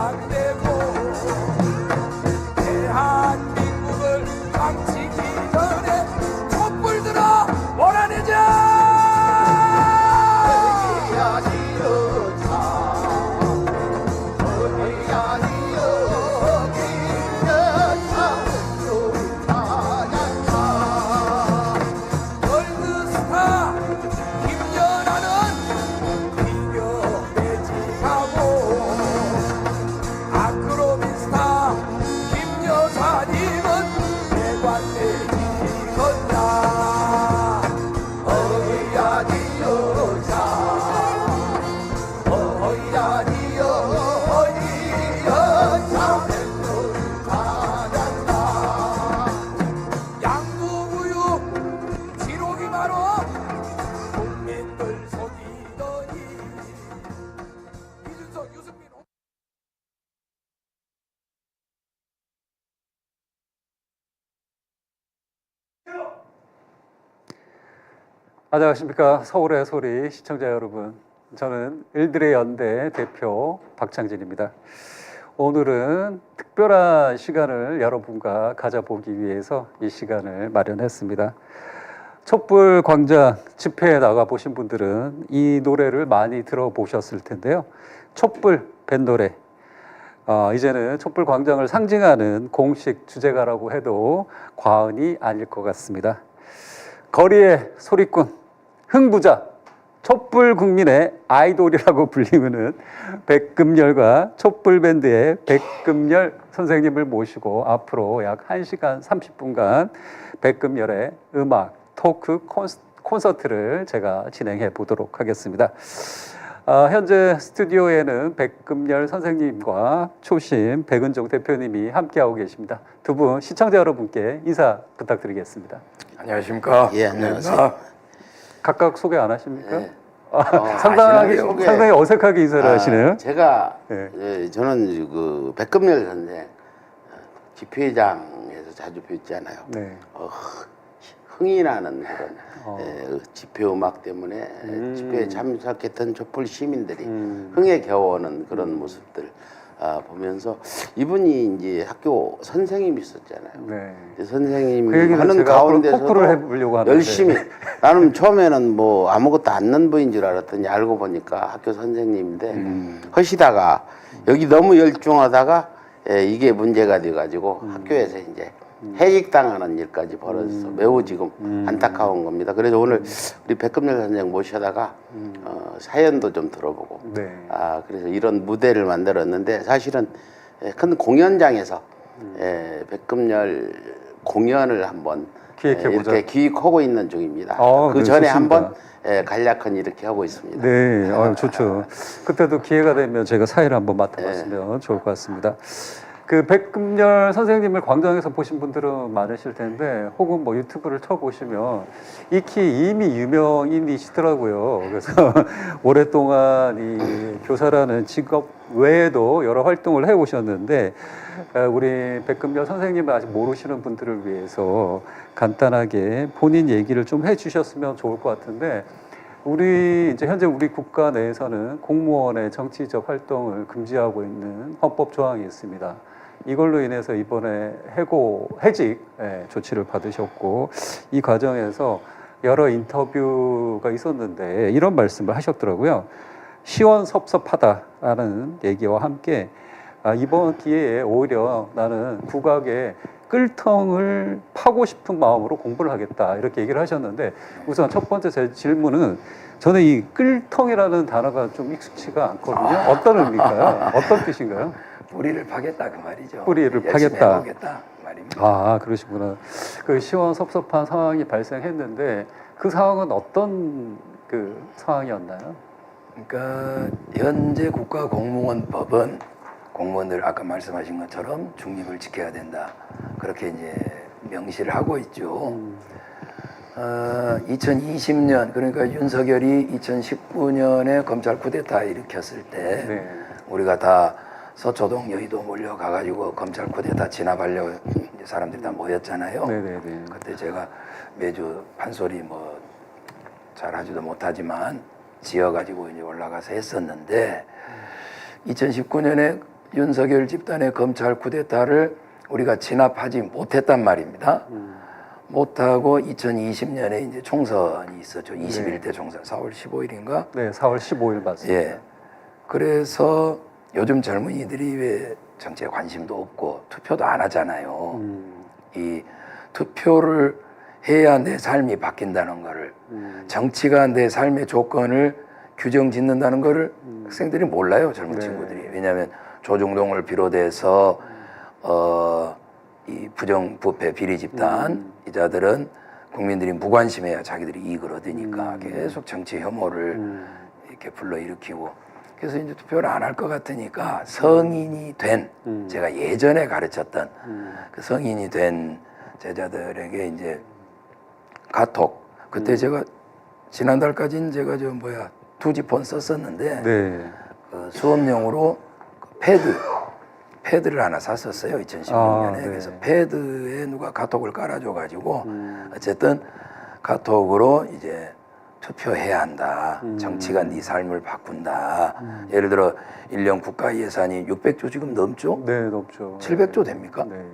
안 되고 대한민국을 망치기 전에 촛불 들어 몰아내자. 월드스타 김연아는 비벼매직하고 아크로비스타 김여사님은 대관매직건다. 어이야디여자 어이야디여 어이여자 가난다. 양구구육 지록이마로 국민들 속이더니 이준석 유승민 안녕하십니까. 서울의 소리 시청자 여러분, 저는 일들의 연대 대표 박창진입니다. 오늘은 특별한 시간을 여러분과 가져보기 위해서 이 시간을 마련했습니다. 촛불 광장 집회에 나가보신 분들은 이 노래를 많이 들어보셨을 텐데요. 촛불 밴노래, 이제는 촛불 광장을 상징하는 공식 주제가라고 해도 과언이 아닐 것 같습니다. 거리의 소리꾼, 흥부자, 촛불 국민의 아이돌이라고 불리우는 백금열과 촛불밴드의 백금열 선생님을 모시고 앞으로 약 1시간 30분간 백금열의 음악, 토크 콘서트를 제가 진행해 보도록 하겠습니다. 현재 스튜디오에는 백금열 선생님과 초심 백은종 대표님이 함께하고 계십니다. 두 분 시청자 여러분께 인사 부탁드리겠습니다. 안녕하십니까. 예, 안녕하세요. 각각 소개 안 하십니까? 네. 상당히 어색하게 인사를 하시네요. 제가 네. 저는 그 백금열 선생 집회장에서 자주 뵀잖아요. 네. 흥이 나는 그런 집회 음악 때문에 집회에 참석했던 촛불 시민들이 흥에 겨워오는 그런 모습들 보면서 이분이 이제 학교 선생님이 있었잖아요. 네. 선생님 그 얘기는 하는 제가 앞으로 가운데서도 토크를 해보려고 하는데 열심히 나는 처음에는 뭐 아무것도 아는 분인 줄 알았더니 알고 보니까 학교 선생님인데 하시다가 여기 너무 열중하다가 이게 문제가 돼가지고 학교에서 이제 해직당하는 일까지 벌어져서 매우 지금 안타까운 겁니다. 그래서 오늘 우리 백금열 선생 모셔다가 사연도 좀 들어보고 네. 그래서 이런 무대를 만들었는데 사실은 큰 공연장에서 백금열 공연을 한번 기획해보자. 이렇게 기획하고 있는 중입니다. 그 네, 전에 좋습니다. 한번 간략한 이렇게 하고 있습니다. 네, 좋죠. 그때도 기회가 되면 제가 사회를 한번 맡아봤으면 좋을 것 같습니다. 그 백금열 선생님을 광장에서 보신 분들은 많으실 텐데, 혹은 뭐 유튜브를 쳐보시면 익히 이미 유명인이시더라고요. 그래서 오랫동안 이 교사라는 직업 외에도 여러 활동을 해오셨는데, 우리 백금열 선생님을 아직 모르시는 분들을 위해서 간단하게 본인 얘기를 좀 해주셨으면 좋을 것 같은데, 이제 현재 우리 국가 내에서는 공무원의 정치적 활동을 금지하고 있는 헌법 조항이 있습니다. 이걸로 인해서 이번에 해직 조치를 받으셨고, 이 과정에서 여러 인터뷰가 있었는데 이런 말씀을 하셨더라고요. 시원섭섭하다라는 얘기와 함께 이번 기회에 오히려 나는 국악의 끌텅을 파고 싶은 마음으로 공부를 하겠다, 이렇게 얘기를 하셨는데, 우선 첫 번째 제 질문은, 저는 이 끌텅이라는 단어가 좀 익숙치가 않거든요. 어떤 의미일까요? 어떤 뜻인가요? 뿌리를 파겠다 그 말이죠. 뿌리를 열심히 파겠다. 해보겠다 그 말입니다. 그러시구나. 그 시원섭섭한 상황이 발생했는데, 그 상황은 어떤 그 상황이었나요? 그러니까 현재 국가공무원법은 공무원들 아까 말씀하신 것처럼 중립을 지켜야 된다, 그렇게 이제 명시를 하고 있죠. 2020년, 그러니까 윤석열이 2019년에 검찰 쿠데타 일으켰을 때 네. 우리가 다 서초동 여의도 몰려가가지고 검찰 쿠데타 진압하려고 이제 사람들이 다 모였잖아요. 네네네. 그때 제가 매주 판소리 뭐 잘하지도 못하지만 지어가지고 이제 올라가서 했었는데, 2019년에 윤석열 집단의 검찰 쿠데타를 우리가 진압하지 못했단 말입니다. 못하고 2020년에 이제 총선이 있었죠. 21대 총선 4월 15일인가? 네, 4월 15일 맞습니다. 예. 그래서 요즘 젊은이들이 왜 정치에 관심도 없고 투표도 안 하잖아요. 이 투표를 해야 내 삶이 바뀐다는 거를 정치가 내 삶의 조건을 규정 짓는다는 거를 학생들이 몰라요. 젊은 네. 친구들이. 왜냐하면 조중동을 비롯해서 이 부정부패 비리 집단 이자들은 국민들이 무관심해야 자기들이 이익을 얻으니까 계속 정치 혐오를 이렇게 불러일으키고 그래서 이제 투표를 안 할 것 같으니까 성인이 된 제가 예전에 가르쳤던 그 성인이 된 제자들에게 이제 카톡 그때 제가 지난달까지는 제가 저 뭐야 투지폰 썼었는데 네. 그 수업용으로 그 패드를 하나 샀었어요 2016년에 아, 네. 그래서 패드에 누가 카톡을 깔아줘가지고 어쨌든 카톡으로 이제 투표해야 한다. 정치가 네 삶을 바꾼다. 예를 들어 1년 국가 예산이 600조 지금 넘죠? 네, 높죠. 700조 됩니까? 네.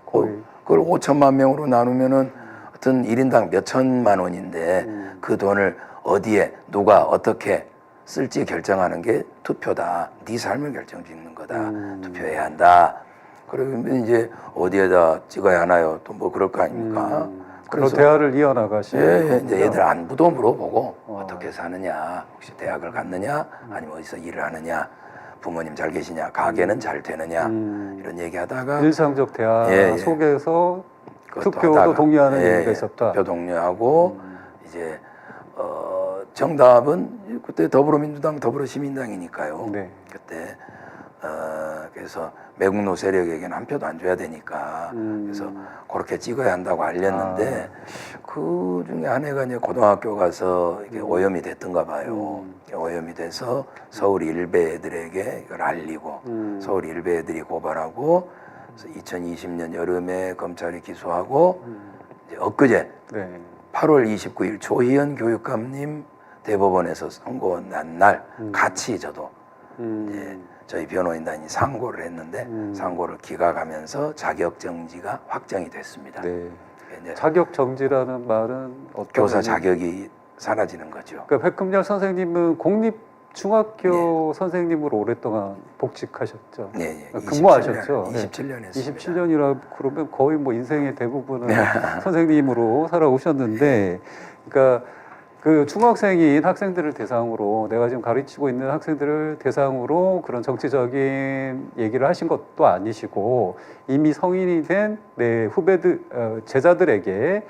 거의. 그걸 5천만 명으로 나누면은 어떤 1인당 몇 천만 원인데 그 돈을 어디에 누가 어떻게 쓸지 결정하는 게 투표다. 네 삶을 결정짓는 거다. 투표해야 한다. 그러면 이제 어디에다 찍어야 하나요? 또 뭐 그럴 거 아닙니까? 그런 대화를 이어나가시는 예, 이제 거군요. 애들 안부도 물어보고 어떻게 사느냐, 혹시 대학을 갔느냐, 아니면 어디서 일을 하느냐, 부모님 잘 계시냐, 가게는 잘 되느냐 이런 얘기하다가 일상적 대화 예, 예. 속에서 그것도 투표도 하다가, 동의하는 예, 얘기가 있었다. 투표 동료하고 이제 정답은 그때 더불어민주당, 더불어시민당이니까요. 네. 그때 그래서 매국노 세력에게는 한 표도 안 줘야 되니까 그래서 그렇게 찍어야 한다고 알렸는데 그 중에 한 애가 이제 고등학교 가서 이게 오염이 됐던가 봐요. 오염이 돼서 서울 일베 애들에게 이걸 알리고 서울 일베 애들이 고발하고 그래서 2020년 여름에 검찰이 기소하고 이제 엊그제 네. 8월 29일 조희연 교육감님 대법원에서 선고 난 날 같이 저도 이제 저희 변호인단이 상고를 했는데 상고를 기각하면서 자격 정지가 확정이 됐습니다. 네. 이제 자격 정지라는 말은 어떤 교사 의미- 자격이 사라지는 거죠. 그러니까 백금열 선생님은 공립 중학교 선생님으로 오랫동안 복직하셨죠. 네, 네. 근무하셨죠. 27년 했습니다. 27년이라 그러면 거의 뭐 인생의 대부분은 선생님으로 살아오셨는데, 그러니까 그 중학생인 학생들을 대상으로 내가 지금 가르치고 있는 학생들을 대상으로 그런 정치적인 얘기를 하신 것도 아니시고 이미 성인이 된 내 후배들 제자들에게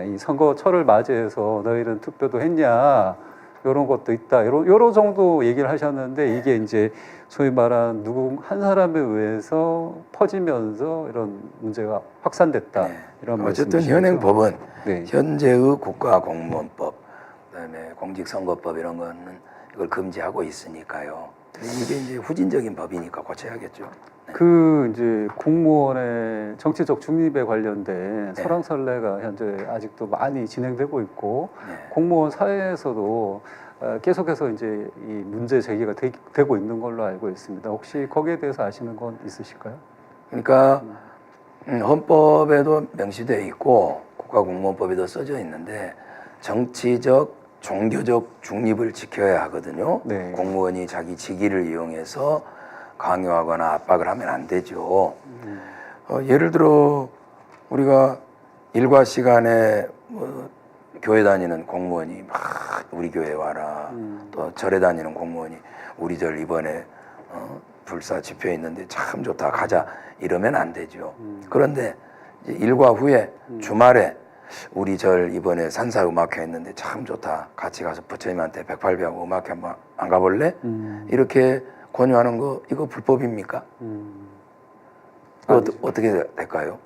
이 선거철을 맞이해서 너희는 투표도 했냐 이런 것도 있다 요런 정도 얘기를 하셨는데 이게 이제 소위 말한 누구 한 사람에 의해서 퍼지면서 이런 문제가 확산됐다 네. 이런 어쨌든 말씀이시죠? 현행법은 네. 현재의 국가공무원법, 그다음에 공직선거법 이런 거는 이걸 금지하고 있으니까요. 근데 이게 이제 후진적인 법이니까 고쳐야겠죠. 그 이제 공무원의 정치적 중립에 관련된 네. 설왕설래가 현재 아직도 많이 진행되고 있고 네. 공무원 사회에서도 계속해서 이제 이 문제 제기가 되고 있는 걸로 알고 있습니다. 혹시 거기에 대해서 아시는 건 있으실까요? 그러니까 헌법에도 명시되어 있고 국가공무원법에도 써져 있는데 정치적, 종교적 중립을 지켜야 하거든요. 네. 공무원이 자기 직위를 이용해서 강요하거나 압박을 하면 안 되죠. 예를 들어 우리가 일과 시간에 뭐 교회 다니는 공무원이 막 우리 교회 와라. 또 절에 다니는 공무원이 우리 절 이번에 불사 집회 있는데 참 좋다 가자 이러면 안 되죠. 그런데 이제 일과 후에 주말에 우리 절 이번에 산사 음악회 했는데 참 좋다 같이 가서 부처님한테 108배하고 음악회 한번 안 가볼래? 이렇게 권유하는 거 이거 불법입니까? 어떻게 될까요?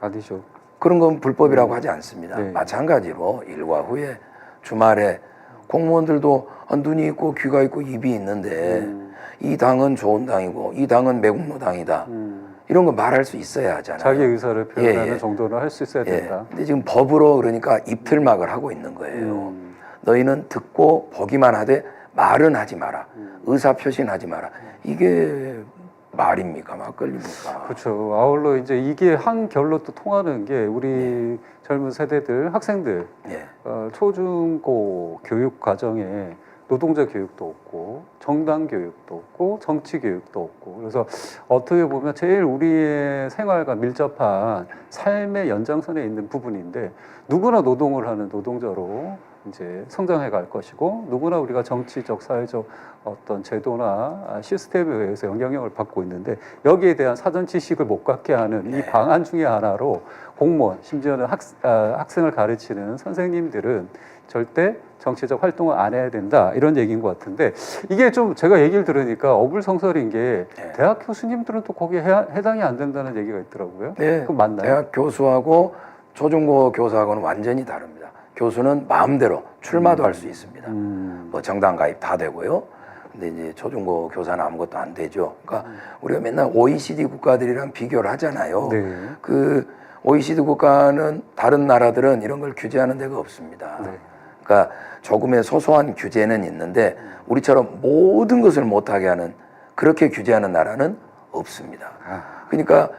아니죠. 그런 건 불법이라고 하지 않습니다. 네. 마찬가지로 일과 후에 주말에 공무원들도 눈이 있고 귀가 있고 입이 있는데 이 당은 좋은 당이고 이 당은 매국노 당이다. 이런 거 말할 수 있어야 하잖아요. 자기 의사를 표현하는 예, 예. 정도는 할 수 있어야 예. 된다. 근데 지금 법으로 그러니까 입틀막을 하고 있는 거예요. 너희는 듣고 보기만 하되 말은 하지 마라. 의사 표시는 하지 마라. 이게 말입니까? 막걸리입니까? 그렇죠. 아울러 이제 이게 한 결로 또 통하는 게 우리 젊은 세대들, 학생들, 예. 초중고 교육 과정에 노동자 교육도 없고 정당 교육도 없고 정치 교육도 없고 그래서 어떻게 보면 제일 우리의 생활과 밀접한 삶의 연장선에 있는 부분인데 누구나 노동을 하는 노동자로 이제 성장해 갈 것이고 누구나 우리가 정치적 사회적 어떤 제도나 시스템에 의해서 영향력을 받고 있는데 여기에 대한 사전 지식을 못 갖게 하는 이 방안 중에 하나로 공무원 심지어는 학생을 가르치는 선생님들은 절대 정치적 활동을 안 해야 된다 이런 얘기인 것 같은데 이게 좀 제가 얘기를 들으니까 어불성설인 게 대학 교수님들은 또 거기에 해당이 안 된다는 얘기가 있더라고요. 네, 그건 맞나요? 대학 교수하고 초중고 교사하고는 완전히 다릅니다. 교수는 마음대로 출마도 할 수 있습니다. 뭐 정당 가입 다 되고요. 근데 이제 초중고 교사는 아무것도 안 되죠. 그러니까 우리가 맨날 OECD 국가들이랑 비교를 하잖아요. 네. 그 OECD 국가는 다른 나라들은 이런 걸 규제하는 데가 없습니다. 네. 그러니까 조금의 소소한 규제는 있는데 우리처럼 모든 것을 못하게 하는 그렇게 규제하는 나라는 없습니다. 그러니까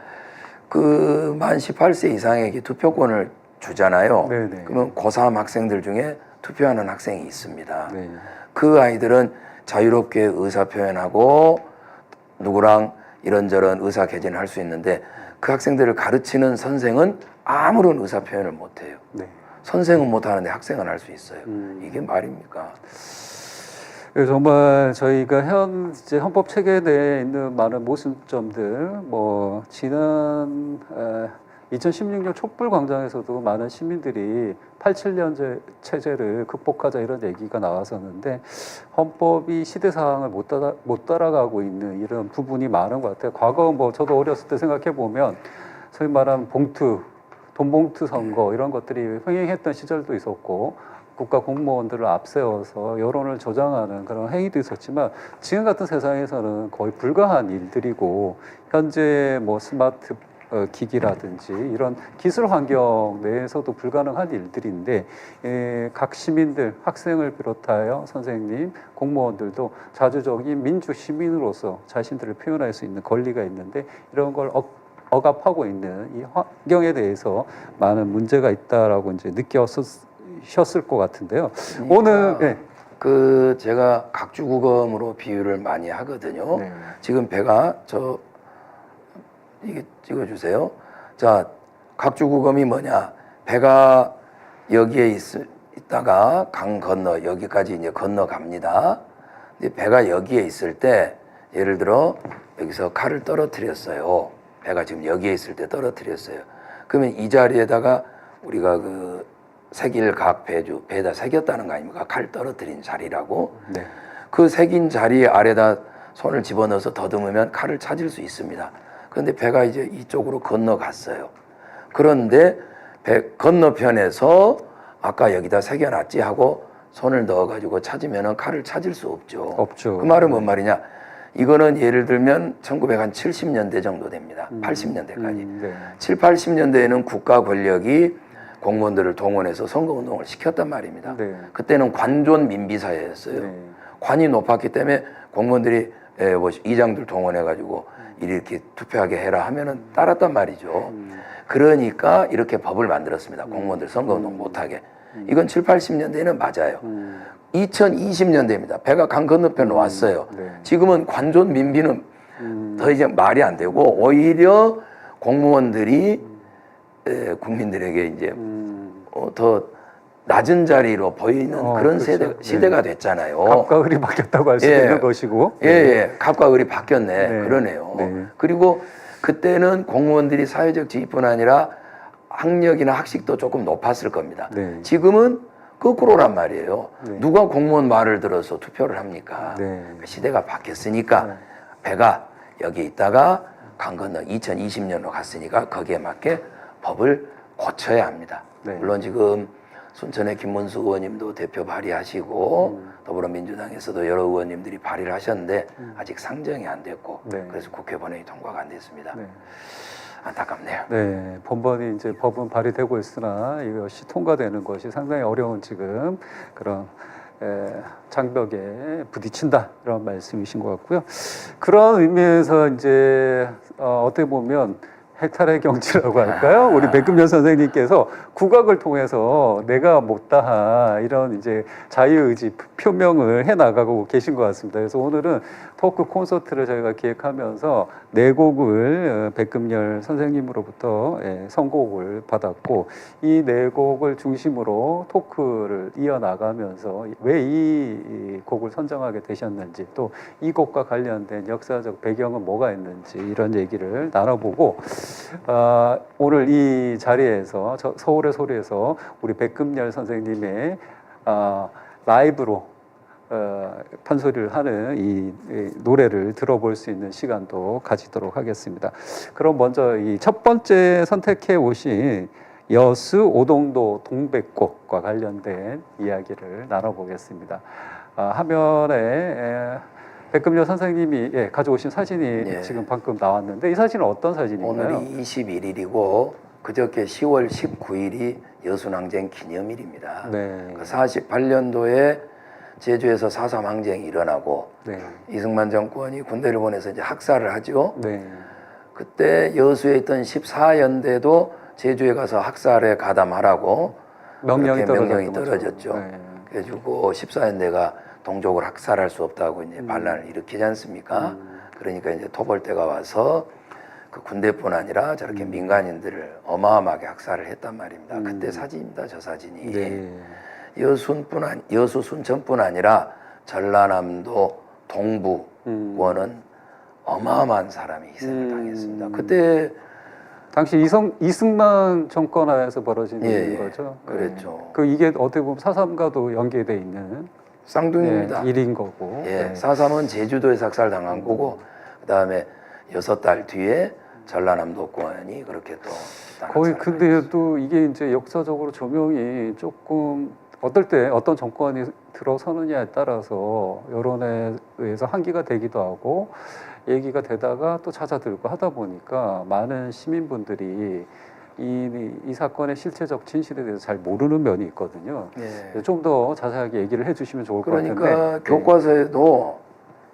그 만 18세 이상에게 투표권을 주잖아요. 네네. 그러면 고3 학생들 중에 투표하는 학생이 있습니다. 네. 그 아이들은 자유롭게 의사 표현하고 누구랑 이런저런 의사 개진을 할 수 있는데 그 학생들을 가르치는 선생은 아무런 의사 표현을 못 해요. 네. 선생은 못 하는데 학생은 할 수 있어요. 이게 말입니까? 그래서 정말 저희가 현재 헌법 체계 내에 있는 많은 모순점들, 뭐 지난 2016년 촛불 광장에서도 많은 시민들이 87년제 체제를 극복하자 이런 얘기가 나왔었는데 헌법이 시대 상황을 못 따라가고 있는 이런 부분이 많은 것 같아요. 과거 뭐 저도 어렸을 때 생각해 보면 소위 말하는 돈봉투 선거 이런 것들이 횡행했던 시절도 있었고 국가 공무원들을 앞세워서 여론을 조장하는 그런 행위도 있었지만 지금 같은 세상에서는 거의 불가한 일들이고 현재 뭐 스마트 기기라든지 이런 기술 환경 내에서도 불가능한 일들인데 각 시민들, 학생을 비롯하여 선생님, 공무원들도 자주적인 민주 시민으로서 자신들을 표현할 수 있는 권리가 있는데 이런 걸 억압하고 있는 이 환경에 대해서 많은 문제가 있다라고 이제 느꼈을 것 같은데요. 그러니까 오늘 네. 그 제가 각주국엄으로 비유를 많이 하거든요. 네. 지금 배가 이게 찍어주세요. 자, 각주국엄이 뭐냐? 배가 여기에 있다가 강 건너 여기까지 이제 건너갑니다. 근데 배가 여기에 있을 때 예를 들어 여기서 칼을 떨어뜨렸어요. 배가 지금 여기에 있을 때 떨어뜨렸어요. 그러면 이 자리에다가 우리가 그 새길 각 배에다 새겼다는 거 아닙니까? 칼 떨어뜨린 자리라고. 네. 그 새긴 자리 아래다 손을 집어넣어서 더듬으면 칼을 찾을 수 있습니다. 그런데 배가 이제 이쪽으로 건너갔어요. 그런데 배 건너편에서 아까 여기다 새겨놨지 하고 손을 넣어가지고 찾으면 칼을 찾을 수 없죠. 없죠. 그 말은 뭔 말이냐? 이거는 예를 들면 1970년대 정도 됩니다. 80년대까지. 네. 7, 80년대에는 국가 권력이 공무원들을 동원해서 선거운동을 시켰단 말입니다. 네. 그때는 관존 민비사회였어요. 네. 관이 높았기 때문에 공무원들이 뭐 이장들 동원해가지고 이렇게 투표하게 해라 하면은 따랐단 말이죠. 그러니까 이렇게 법을 만들었습니다. 공무원들 선거운동 못하게. 이건 7, 80년대에는 맞아요. 2020년대입니다. 배가 강 건너편으로 왔어요. 네. 지금은 관존 민비는 더 이제 말이 안 되고 오히려 공무원들이 국민들에게 이제 더 낮은 자리로 보이는 그런 그렇죠. 시대가 됐잖아요. 갑과 을이 바뀌었다고 할 수도 예. 있는 것이고. 예. 갑과 을이 바뀌었네. 네. 그러네요. 네. 그리고 그때는 공무원들이 사회적 지위뿐 아니라 학력이나 학식도 조금 높았을 겁니다. 네. 지금은 거꾸로란 말이에요. 네. 누가 공무원 말을 들어서 투표를 합니까? 네. 시대가 바뀌었으니까 배가 여기 있다가 강 건너 2020년으로 갔으니까 거기에 맞게 법을 고쳐야 합니다. 네. 물론 지금 순천의 김문수 의원님도 대표 발의하시고 더불어민주당에서도 여러 의원님들이 발의를 하셨는데 아직 상정이 안 됐고 네. 그래서 국회 본회의 통과가 안 됐습니다. 네. 안타깝네요. 네, 번번이 이제 법은 발의되고 있으나 이것이 통과되는 것이 상당히 어려운 지금 그런 장벽에 부딪힌다 이런 말씀이신 것 같고요. 그런 의미에서 이제 어떻게 보면 해탈의 경지라고 할까요? 우리 백금년 선생님께서 국악을 통해서 내가 못다한 이런 이제 자유의지 표명을 해 나가고 계신 것 같습니다. 그래서 오늘은 토크 콘서트를 저희가 기획하면서 네 곡을 백금열 선생님으로부터 선곡을 받았고 이 네 곡을 중심으로 토크를 이어나가면서 왜 이 곡을 선정하게 되셨는지 또 이 곡과 관련된 역사적 배경은 뭐가 있는지 이런 얘기를 나눠보고 오늘 이 자리에서 서울의 소리에서 우리 백금열 선생님의 라이브로 판소리를 하는 이 노래를 들어볼 수 있는 시간도 가지도록 하겠습니다. 그럼 먼저 이 첫 번째 선택해 오신 여수 오동도 동백꽃과 관련된 이야기를 나눠보겠습니다. 화면에 백금열 선생님이 가져오신 사진이 지금 방금 나왔는데 이 사진은 어떤 사진인가요? 오늘이 21일이고 그저께 10월 19일이 여수항쟁 기념일입니다. 네. 그 48년도에 제주에서 4.3 항쟁이 일어나고 네. 이승만 정권이 군대를 보내서 이제 학살을 하죠. 네. 그때 여수에 있던 14연대도 제주에 가서 학살에 가담하라고 명령이 그렇게 명령이 떨어졌죠. 떨어졌죠. 네. 그래가지고 14연대가 동족을 학살할 수 없다고 이제 반란을 일으키지 않습니까? 그러니까 이제 토벌대가 와서 그 군대뿐 아니라 저렇게 민간인들을 어마어마하게 학살을 했단 말입니다. 그때 사진입니다, 저 사진이. 네. 여수 순천뿐 아니라 전라남도 동부 원은 어마어마한 사람이 희생을 당했습니다. 그때 당시 이승만 정권 하에서 벌어진 일인 거죠. 그랬죠. 그 이게 어떻게 보면 4.3과도 연계돼 있는 쌍둥이입니다. 일인 거고. 예, 4.3은 제주도에서 학살당한 거고 그다음에 6달 뒤에 전라남도권이 그렇게 또 거의 근데 또 이게 이제 역사적으로 조명이 조금 어떨 때 어떤 정권이 들어서느냐에 따라서 여론에 의해서 한기가 되기도 하고 얘기가 되다가 또 잦아들고 하다 보니까 많은 시민분들이 이 사건의 실체적 진실에 대해서 잘 모르는 면이 있거든요. 예. 좀 더 자세하게 얘기를 해주시면 좋을 것 그러니까 같은데. 교과서에도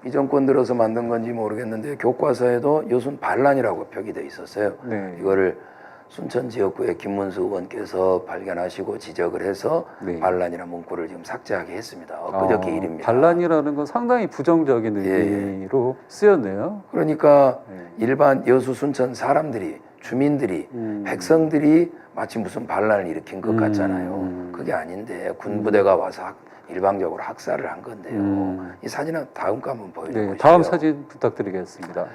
이 정권 들어서 만든 건지 모르겠는데 교과서에도 여순 반란이라고 표기돼 있었어요. 네. 이거를 순천 지역구의 김문수 의원께서 발견하시고 지적을 해서 네. 반란이라는 문구를 지금 삭제하게 했습니다. 엊그저께 일입니다. 반란이라는 건 상당히 부정적인 의미로 쓰였네요. 그러니까 네. 일반 여수 순천 사람들이 주민들이 백성들이 마치 무슨 반란을 일으킨 것 같잖아요. 그게 아닌데 군부대가 와서 일방적으로 학살을 한 건데요. 이 사진은 다음 거 한번 보여주시죠. 네, 다음 사진 부탁드리겠습니다.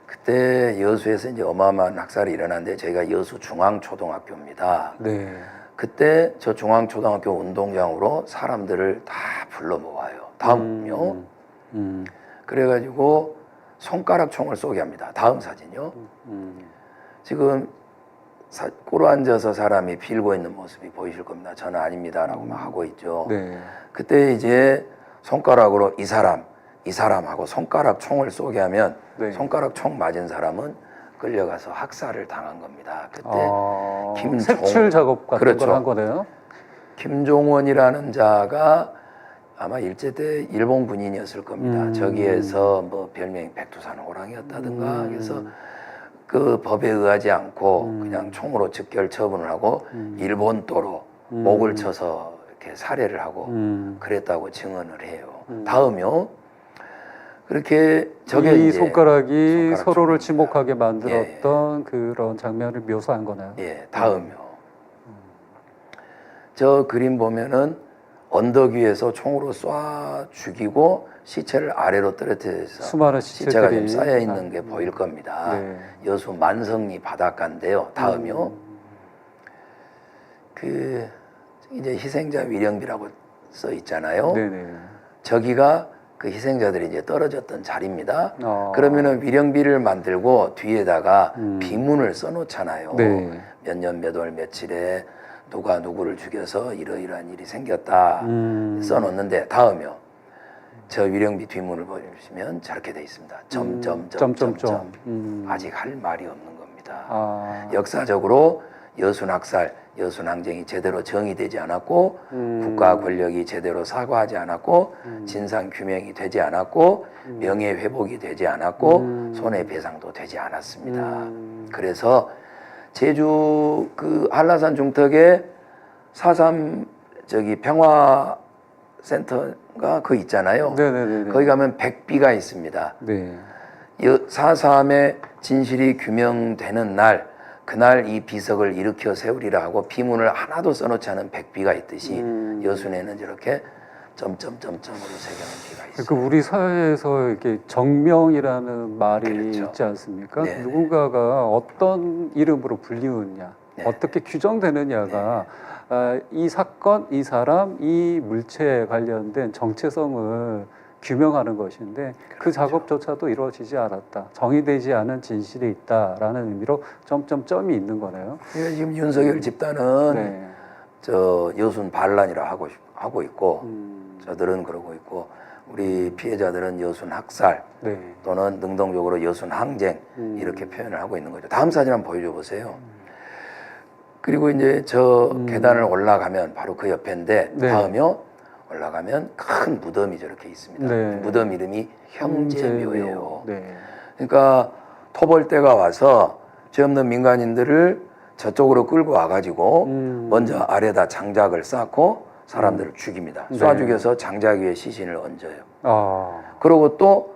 그때 여수에서 이제 어마어마한 학살이 일어났는데 저희가 여수 중앙초등학교입니다. 네. 그때 저 중앙초등학교 운동장으로 사람들을 다 불러 모아요. 다음요. 그래가지고 손가락 총을 쏘게 합니다. 다음 사진요. 지금 꿇어 앉아서 사람이 빌고 있는 모습이 보이실 겁니다. 저는 아닙니다라고 막 하고 있죠. 네. 그때 이제 손가락으로 이 사람하고 손가락 총을 쏘게 하면 네. 손가락 총 맞은 사람은 끌려가서 학살을 당한 겁니다. 그때 색출 작업 같은 그렇죠. 걸 한 거네요. 김종원이라는 자가 아마 일제 때 일본 군인이었을 겁니다. 저기에서 뭐 별명이 백두산 호랑이였다든가 그래서 그 법에 의하지 않고 그냥 총으로 즉결 처분을 하고 일본도로 목을 쳐서 이렇게 살해를 하고 그랬다고 증언을 해요. 다음요. 그렇게 저게 이 이제 손가락이 손가락 서로를 총입니다. 지목하게 만들었던 그런 장면을 묘사한 거네요. 예, 다음요. 저 그림 보면은 언덕 위에서 총으로 쏴 죽이고 시체를 아래로 떨어뜨려서 수많은 시체가 좀 시체들이 쌓여 있는 게 보일 겁니다. 네. 여수 만성리 바닷가인데요. 다음요. 그 이제 희생자 위령비라고 써 있잖아요. 네네. 저기가 그 희생자들이 이제 떨어졌던 자리입니다. 그러면은 그러면은 위령비를 만들고 뒤에다가 비문을 써놓잖아요. 네. 몇 년 몇 월 며칠에 누가 누구를 죽여서 이러이러한 일이 생겼다 써놓는데 다음요. 저 위령비 뒷문을 보시면 저렇게 돼 있습니다. 점점점. 아직 할 말이 없는 겁니다. 역사적으로 여순학살, 여순항쟁이 제대로 정의되지 않았고 국가 권력이 제대로 사과하지 않았고 진상규명이 되지 않았고 명예회복이 되지 않았고 손해배상도 되지 않았습니다. 그래서 제주 그 한라산 중턱에 4.3 저기 평화센터가 그 있잖아요. 네네네. 거기 가면 백비가 있습니다. 네. 4.3의 진실이 규명되는 날, 그날 이 비석을 일으켜 세우리라 하고 비문을 하나도 써놓지 않은 백비가 있듯이 여순에는 저렇게 점점점점으로 새겨놓은 비가 있어요. 그 우리 사회에서 이렇게 정명이라는 말이 그렇죠. 있지 않습니까? 네네. 누군가가 어떤 이름으로 불리우느냐, 네. 어떻게 규정되느냐가 이 사건, 이 사람, 이 물체에 관련된 정체성을 규명하는 것인데 그 그렇죠. 작업조차도 이루어지지 않았다. 정의되지 않은 진실이 있다라는 의미로 점점점이 있는 거네요. 그러니까 지금 윤석열 집단은 네. 저 여순 반란이라 하고 있고 음, 저들은 그러고 있고 우리 피해자들은 여순 학살 네. 또는 능동적으로 여순 항쟁 이렇게 표현을 하고 있는 거죠. 다음 사진 한번 보여줘 보세요. 그리고 이제 저 계단을 올라가면 바로 그 옆인데 네. 다음이요. 올라가면 큰 무덤이 저렇게 있습니다. 네. 무덤 이름이 형제묘예요. 네. 그러니까 토벌대가 와서 죄 없는 민간인들을 저쪽으로 끌고 와가지고 먼저 아래다 장작을 쌓고 사람들을 죽입니다. 네. 쏴 죽여서 장작 위에 시신을 얹어요. 아, 그리고 또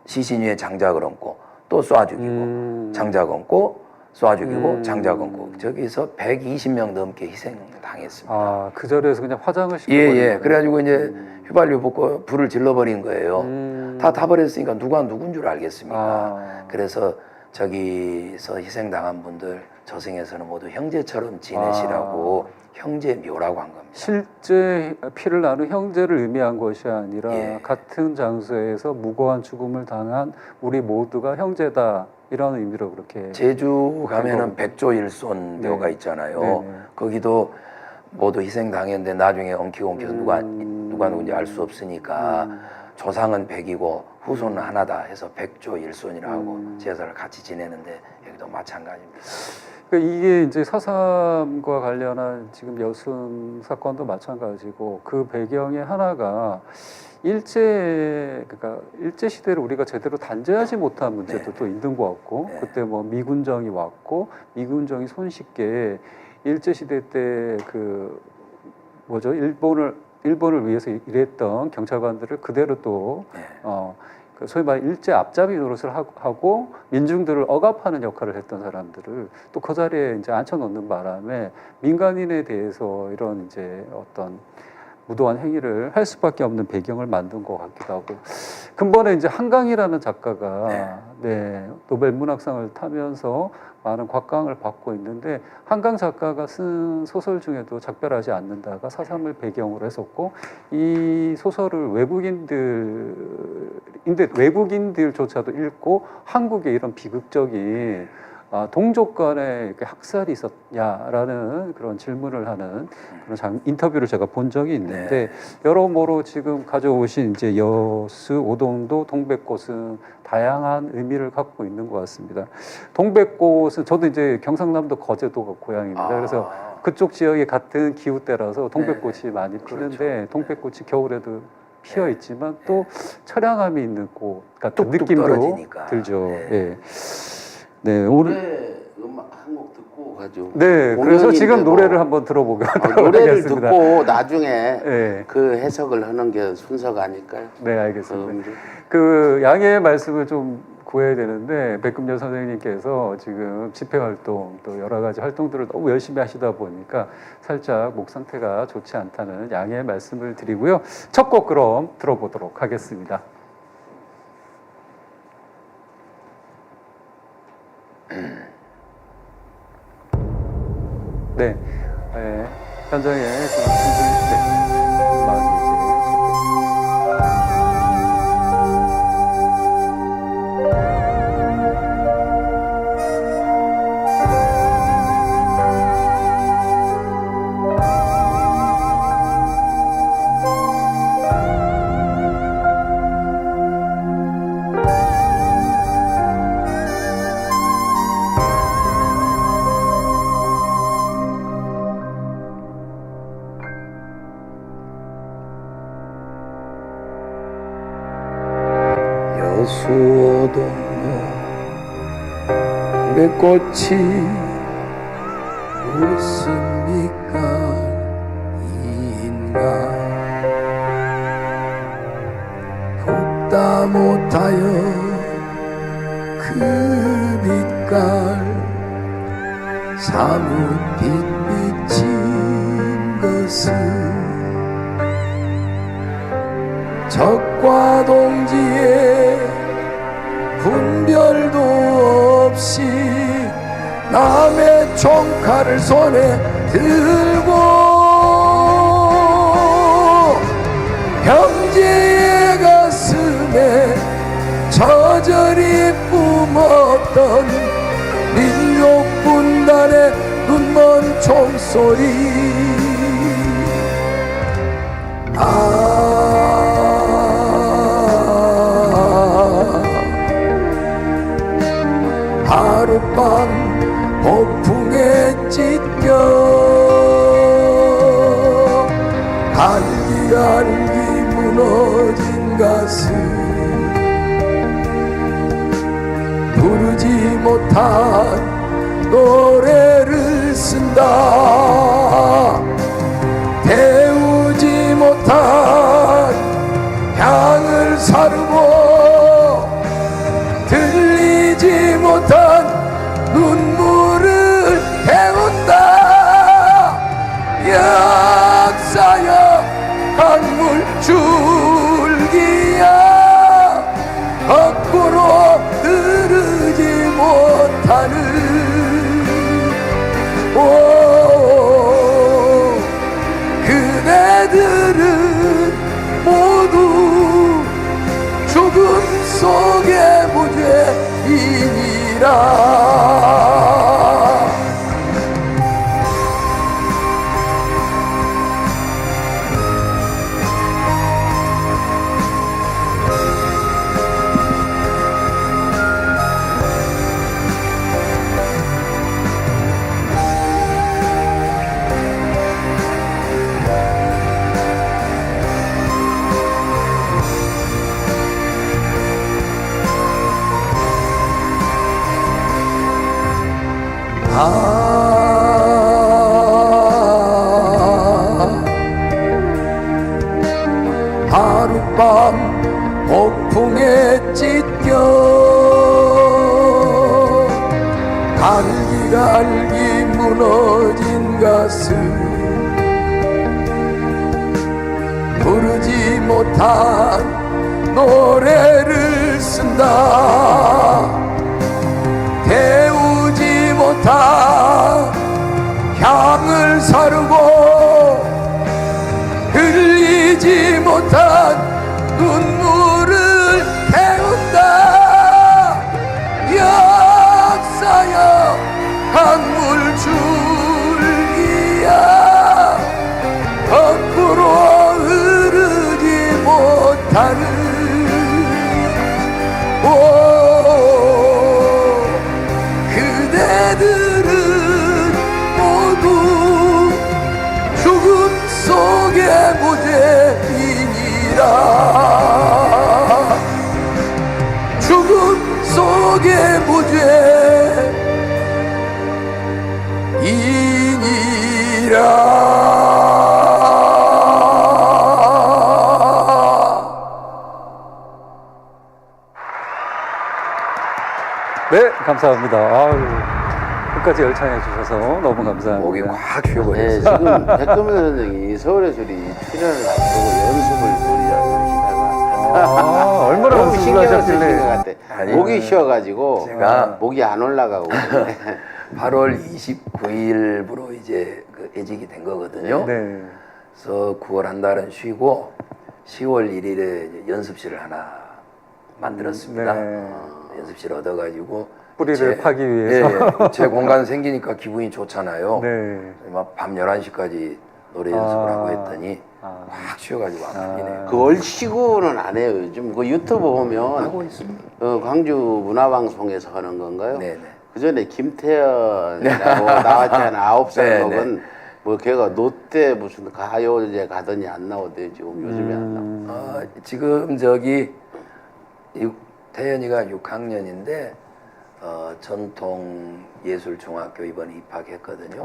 시신 위에 장작을 얹고 또 쏴 죽이고 장작 얹고 쏴 죽이고 장작 얹고 저기서 120명 넘게 희생당했습니다. 아, 그 자리에서 그냥 화장을 시켜. 예. 그래가지고 이제 휘발유 붓고 불을 질러버린 거예요. 다 타버렸으니까 누가 누군 줄 알겠습니까? 아. 그래서 저기서 희생당한 분들 저승에서는 모두 형제처럼 지내시라고 형제묘라고 한 겁니다. 실제 피를 나눈 형제를 의미한 것이 아니라 예. 같은 장소에서 무고한 죽음을 당한 우리 모두가 형제다 이런 의미로 그렇게. 제주 가면은 백조일손묘가 네. 있잖아요. 네네. 거기도 모두 희생당했는데 나중에 엉키고 누가 누군지 알 수 없으니까 조상은 백이고 후손은 하나다 해서 백조일손이라고 제사를 같이 지내는데 여기도 마찬가지입니다. 그러니까 이게 이제 4.3과 관련한 지금 여순 사건도 마찬가지고 그 배경의 하나가 그러니까 일제 시대를 우리가 제대로 단죄하지 못한 문제도 또 있는 것 같고 그때 뭐 미군정이 왔고 미군정이 손쉽게 일제 시대 때 그 뭐죠 일본을 위해서 일했던 경찰관들을 그대로 또 그 소위 말해 일제 앞잡이 노릇을 하고 민중들을 억압하는 역할을 했던 사람들을 또 그 자리에 이제 앉혀놓는 바람에 민간인에 대해서 이런 이제 어떤 무도한 행위를 할 수밖에 없는 배경을 만든 것 같기도 하고 근본에 이제 한강이라는 작가가 노벨 문학상을 타면서 많은 곽강을 받고 있는데 한강 작가가 쓴 소설 중에도 작별하지 않는다가 4.3을 배경으로 했었고 이 소설을 외국인들조차도 읽고 한국의 이런 비극적인 동족 간에 이렇게 학살이 있었냐라는 그런 질문을 하는 그런 인터뷰를 제가 본 적이 있는데 여러모로 지금 가져오신 이제 여수, 오동도, 동백꽃은 다양한 의미를 갖고 있는 것 같습니다. 동백꽃은 저도 이제 경상남도 거제도가 고향입니다. 그래서 그쪽 지역이 같은 기후대라서 동백꽃이 많이 피는데 동백꽃이 겨울에도 피어 있지만 또 처량함이 있는 꽃 같은 느낌도 떨어지니까. 들죠. 네, 오늘 음악 한 곡 듣고 가지고. 네, 그래서 지금 노래를 한번 들어보도록 노래를 하겠습니다. 듣고 나중에 네. 그 해석을 하는 게 순서가 아닐까요? 네, 알겠습니다. 그 양해의 말씀을 좀 구해야 되는데 백금열 선생님께서 지금 집회 활동 또 여러 가지 활동들을 너무 열심히 하시다 보니까 살짝 목 상태가 좋지 않다는 양해의 말씀을 드리고요. 첫 곡 그럼 들어보도록 하겠습니다. 네, 현장에 지금 음악이 이제 태백꽃이 웃습니까 인가 굽다 못하여 그 빛깔 사뭇 빛비친 것은 적과 동지의 분별도 없이 남의 총칼을 손에 들고 형제의 가슴에 저절이 뿜었던 민족 분단의 눈먼 총소리 하룻밤 폭풍에 찢겨 갈기갈기 무너진 가슴 부르지 못한 노래를 쓴다 태우지 못한 향을 사르고 들리지 못한 눈물을 태운다 역사여 강물 줄기야 거꾸로 흐르지 못하는 오 그대들은 모두 죽음 속의 무죄이니라 하룻밤 폭풍에 찢겨 갈기갈기 무너진 가슴 부르지 못한 노래를 쓴다 태우지 못한 향을 사르고 흘리지 못한 눈물을 태운다 역사여 강물 줄기야 거꾸로 흐르지 못하는 오 그대들은 모두 죽음 속의 무죄이니라 죽음 속의 무죄이니라 네, 감사합니다. 아유, 끝까지 열창해 주셔서 너무 감사합니다. 목이 확 네, 쉬어버렸어요. 지금 백금현 선생이 서울의 소리 출연을 앞두고 연습을 무리하고 계시다가 아, 얼마나 너무 연습을 신경을 쓰신 것 하셨길래. 같아. 아니, 목이 쉬어가지고 제가 목이 안 올라가고 8월 29일부로 이제 그 애직이 된 거거든요. 네. 그래서 9월 한 달은 쉬고 10월 1일에 이제 연습실을 하나 만들었습니다. 네. 연습실 얻어가지고 뿌리를 파기 위해서. 예, 예. 제 공간 생기니까 기분이 좋잖아요. 네. 막 밤 11시까지 노래 연습을 하고 했더니 확 쉬어가지고 안 풀리네요. 그 얼씨구는 안 해요. 요즘 그 유튜브 보면 하고 있습니다. 광주 문화방송에서 하는 건가요? 네네. 그 전에 김태현이라고 나왔잖아. 9살 네네. 먹은 뭐 걔가 노때 무슨 가요제 가더니 안 나오대 지금 요즘에 안 나와. 지금 저기 태연이가 6학년인데 전통예술중학교 이번에 입학했거든요.